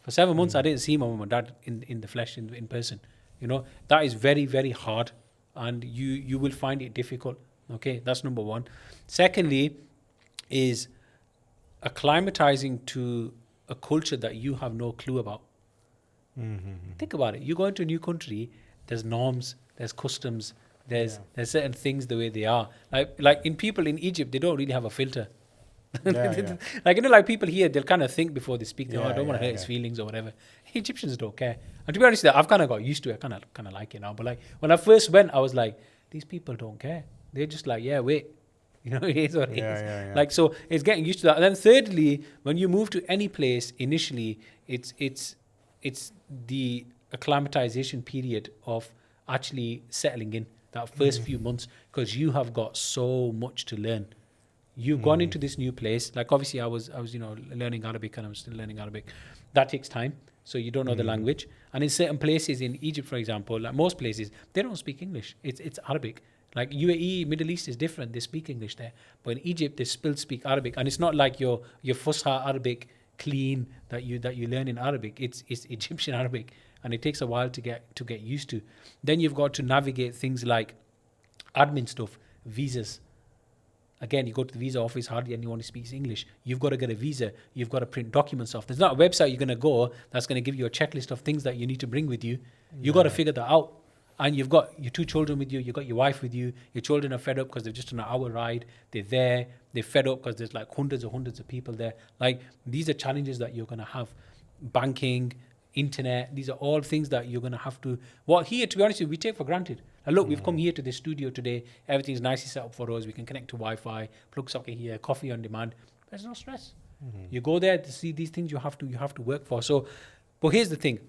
For 7 months, I didn't see my mom and dad in the flesh, in person. That is very, very hard, and you will find it difficult. Okay, that's number one. Secondly, is acclimatizing to a culture that you have no clue about. Think about it. You go into a new country, there's norms, there's customs, there's certain things the way they are. Like in people in Egypt, they don't really have a filter. Yeah. Like like people here, they'll kind of think before they speak. I don't want to hurt his feelings or whatever. Egyptians don't care. And to be honest, I've kind of got used to it. I kind of like it now. But like when I first went, I was like, these people don't care. They're just like, yeah, wait. It is what it is. Yeah. Like, so it's getting used to that. And then thirdly, when you move to any place initially, it's the acclimatization period of actually settling in that first few months, because you have got so much to learn. You've gone into this new place. Like obviously I was learning Arabic, and I'm still learning Arabic. That takes time. So you don't know the language. And in certain places in Egypt, for example, like most places, they don't speak English. It's Arabic. Like UAE, Middle East is different. They speak English there. But in Egypt, they still speak Arabic. And it's not like your Fusha Arabic clean that you learn in Arabic. It's Egyptian Arabic. And it takes a while to get used to. Then you've got to navigate things like admin stuff, visas. Again, you go to the visa office, hardly anyone speaks English. You've got to get a visa. You've got to print documents off. There's not a website you're going to go that's going to give you a checklist of things that you need to bring with you. You've got to figure that out. And you've got your 2 children with you. You've got your wife with you. Your children are fed up because they've just done an hour ride. They're there. They're fed up because there's like hundreds of people there. Like, these are challenges that you're going to have. Banking, internet, these are all things that you're going to have to... Well, here, to be honest with you, we take for granted. And look, we've come here to the studio today. Everything's nicely set up for us. We can connect to Wi-Fi, plug socket here, coffee on demand. There's no stress. You go there to see these things you have to work for. So, but here's the thing.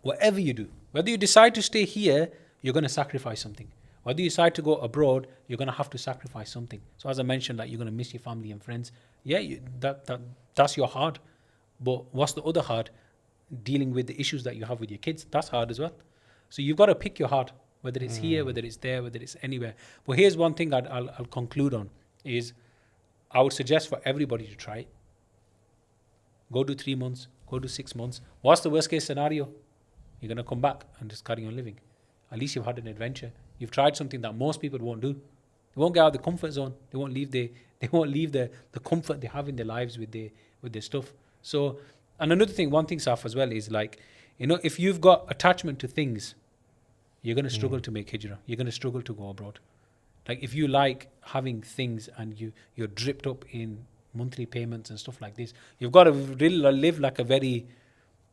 Whatever you do, whether you decide to stay here, you're going to sacrifice something. Whether you decide to go abroad, you're going to have to sacrifice something. So as I mentioned, like, you're going to miss your family and friends. Yeah, that's your hard. But what's the other hard? Dealing with the issues that you have with your kids. That's hard as well. So you've got to pick your heart, whether it's here, whether it's there, whether it's anywhere. But here's one thing I'll conclude on is I would suggest for everybody to try it. Go do 3 months, go do 6 months. What's the worst case scenario? You're going to come back and just carry on living. At least you've had an adventure. You've tried something that most people won't do. They won't get out of the comfort zone. They won't leave the comfort they have in their lives with their stuff. So, and another thing, one thing, Saf, as well, is like, if you've got attachment to things, you're going to struggle to make hijrah. You're going to struggle to go abroad. Like, if you like having things and you're dripped up in monthly payments and stuff like this, you've got to really live like a very,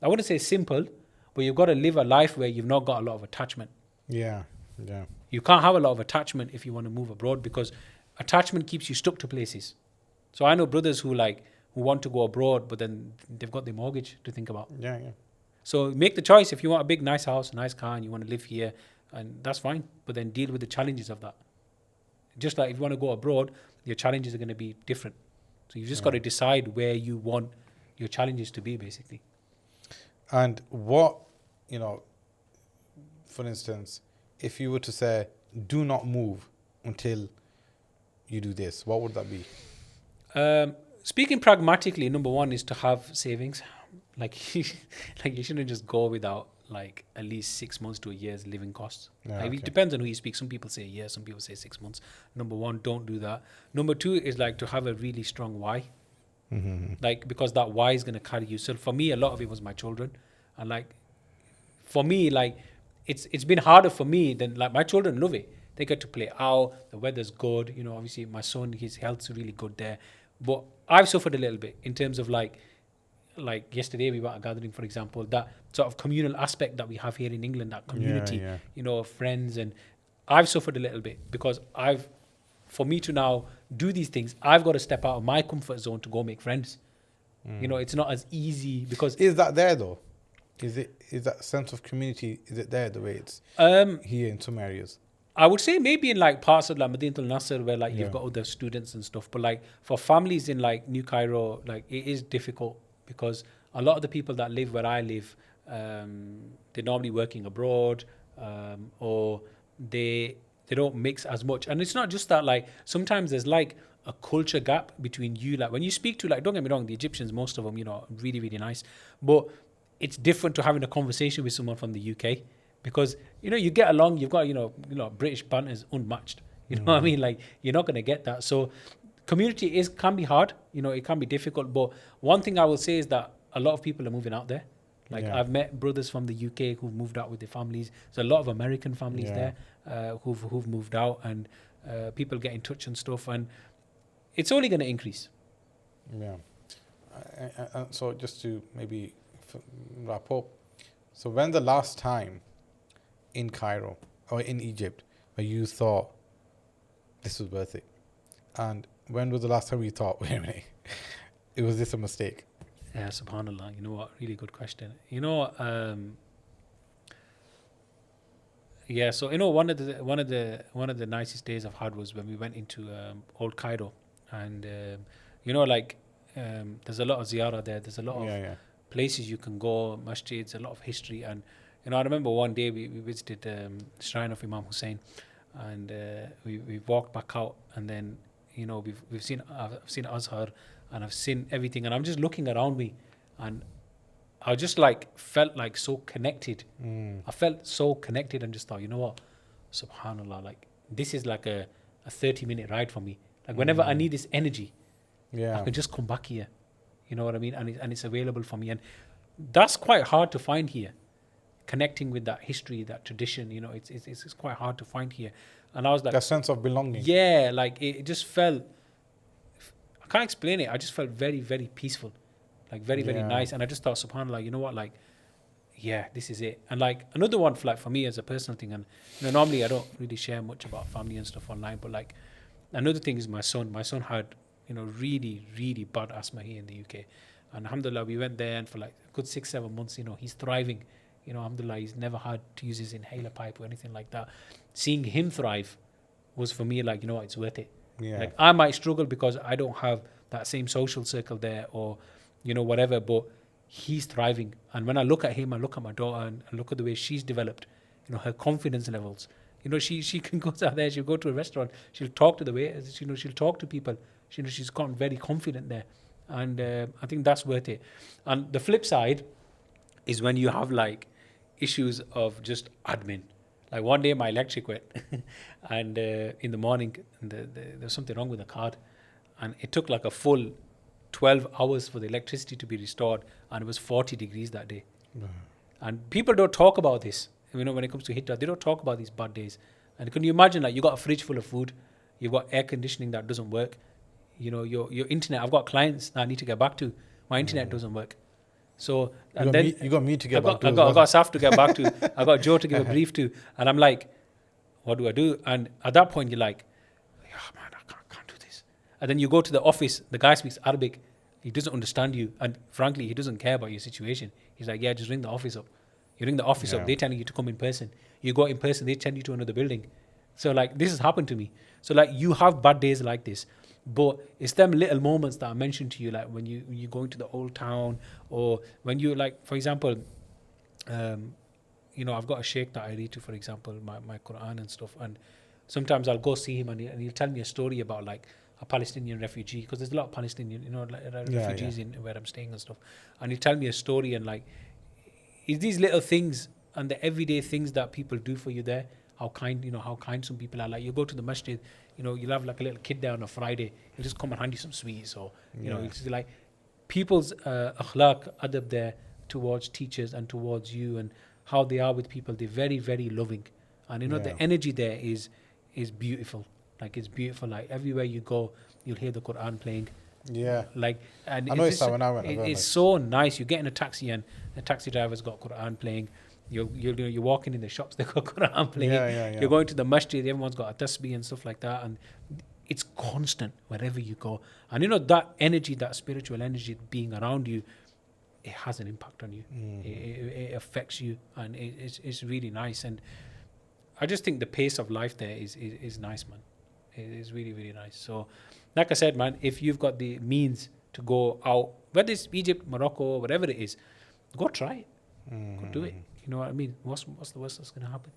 I wouldn't say simple, but you've got to live a life where you've not got a lot of attachment. Yeah. You can't have a lot of attachment if you want to move abroad, because attachment keeps you stuck to places. So I know brothers who want to go abroad, but then they've got their mortgage to think about. Yeah. So make the choice. If you want a big, nice house, nice car, and you want to live here, and that's fine. But then deal with the challenges of that. Just like if you want to go abroad, your challenges are going to be different. So you've just got to decide where you want your challenges to be, basically. And what, for instance, if you were to say, do not move until you do this, what would that be? Speaking pragmatically, number one is to have savings. Like you shouldn't just go without like at least 6 months to a year's living costs. It depends on who you speak. Some people say a year, some people say 6 months. Number one, don't do that. Number two is like to have a really strong why. Like, because that why is going to carry you. So for me, a lot of it was my children. And like, for me, like, it's been harder for me than, like, my children love it. They get to play out, the weather's good. Obviously my son, his health's really good there. But I've suffered a little bit in terms of like yesterday we were at a gathering, for example, that sort of communal aspect that we have here in England, that community, friends. And I've suffered a little bit because for me to now do these things, I've got to step out of my comfort zone to go make friends. It's not as easy because... Is that there though? Is that sense of community, is it there the way it's here in some areas? I would say maybe in like parts of like Madinatul Nasser where like you've got other students and stuff, but like for families in like New Cairo, like it is difficult because a lot of the people that live where I live, they're normally working abroad, or they don't mix as much. And it's not just that, like sometimes there's like a culture gap between you, like when you speak to, like, don't get me wrong, the Egyptians, most of them, really, really nice, but it's different to having a conversation with someone from the UK. Because, you get along, you've got, British banter is unmatched. You know what I mean? Like, you're not going to get that. So community can be hard, it can be difficult. But one thing I will say is that a lot of people are moving out there. Like, I've met brothers from the UK who've moved out with their families. There's a lot of American families there who've moved out, and people get in touch and stuff. And it's only going to increase. Yeah. So just to maybe wrap up. So when the last time in Cairo or in Egypt where you thought this was worth it? And when was the last time you thought, wait a minute, was this a mistake? Yeah, subhanallah. You know what? Really good question. So one of the nicest days I've had was when we went into Old Cairo, and there's a lot of ziyarah there. There's a lot of places you can go, masjids, a lot of history. And I remember one day we visited the shrine of Imam Hussein, and we walked back out, and then I've seen Azhar, and I've seen everything, and I'm just looking around me, and I just like felt like so connected. I felt so connected, and just thought, you know what, subhanallah, like this is like a 30-minute ride for me. Like whenever I need this energy, I can just come back here. You know what I mean? And it's available for me, and that's quite hard to find here. Connecting with that history, that tradition, it's quite hard to find here. And I was like, that sense of belonging. Yeah, like it just felt, I can't explain it. I just felt very, very peaceful, like very, very nice. And I just thought, subhanAllah, you know what, like yeah, this is it. And like another one for like for me as a personal thing, and normally I don't really share much about family and stuff online, but like another thing is my son. My son had really really bad asthma here in the UK, and alhamdulillah we went there, and for like a good 6-7 months, he's thriving. Alhamdulillah, he's never had to use his inhaler pipe or anything like that. Seeing him thrive was for me like, it's worth it. Yeah. Like I might struggle because I don't have that same social circle there, or whatever, but he's thriving. And when I look at him, I look at my daughter, and I look at the way she's developed, her confidence levels. She can go out there, she'll go to a restaurant, she'll talk to the waiters, she'll talk to people. She's gotten very confident there. And I think that's worth it. And the flip side is when you have like issues of just admin. Like one day my electric went and in the morning there was something wrong with the card, and it took like a full 12 hours for the electricity to be restored, and it was 40 degrees that day. And people don't talk about this. When it comes to heat, they don't talk about these bad days. And can you imagine, like, you got a fridge full of food, you've got air conditioning that doesn't work, your internet. I've got clients that I need to get back to. My internet doesn't work. So you got me to get back to. I got Saf to get back to. I got Joe to give a brief to, and I'm like, what do I do? And at that point, you're like, oh man, I can't do this. And then you go to the office. The guy speaks Arabic. He doesn't understand you, and frankly, he doesn't care about your situation. He's like, yeah, just ring the office up. You ring the office up. They telling you to come in person. You go in person. They send you to another building. So like this has happened to me. So like you have bad days like this. But it's them little moments that I mentioned to you, like when you go into the old town, or when you, like, for example, I've got a sheikh that I read to, for example, my Quran and stuff, and sometimes I'll go see him, and he'll tell me a story about like a Palestinian refugee, because there's a lot of Palestinian, refugees in where I'm staying and stuff, and he'll tell me a story, and like, it's these little things and the everyday things that people do for you there. How kind some people are. Like you go to the masjid, you'll have like a little kid there on a Friday. He'll just come and hand you some sweets, or it's like people's akhlaq, adab there towards teachers and towards you, and how they are with people. They're very, very loving, and the energy there is beautiful. Like it's beautiful. Like everywhere you go, you'll hear the Quran playing. Yeah. Like, and I noticed that when I went. It's so nice. You get in a taxi and the taxi driver's got Quran playing. You're walking in the shops, they've got Quran playing. Yeah. You're going to the masjid, everyone's got a tasbih and stuff like that, and it's constant wherever you go. And that energy, that spiritual energy being around you, it has an impact on you. It affects you, and it's really nice. And I just think the pace of life there is nice, man. It is really, really nice. So, like I said, man, if you've got the means to go out, whether it's Egypt, Morocco, whatever it is, go try it. Go do it. You know what I mean? What's the worst that's going to happen?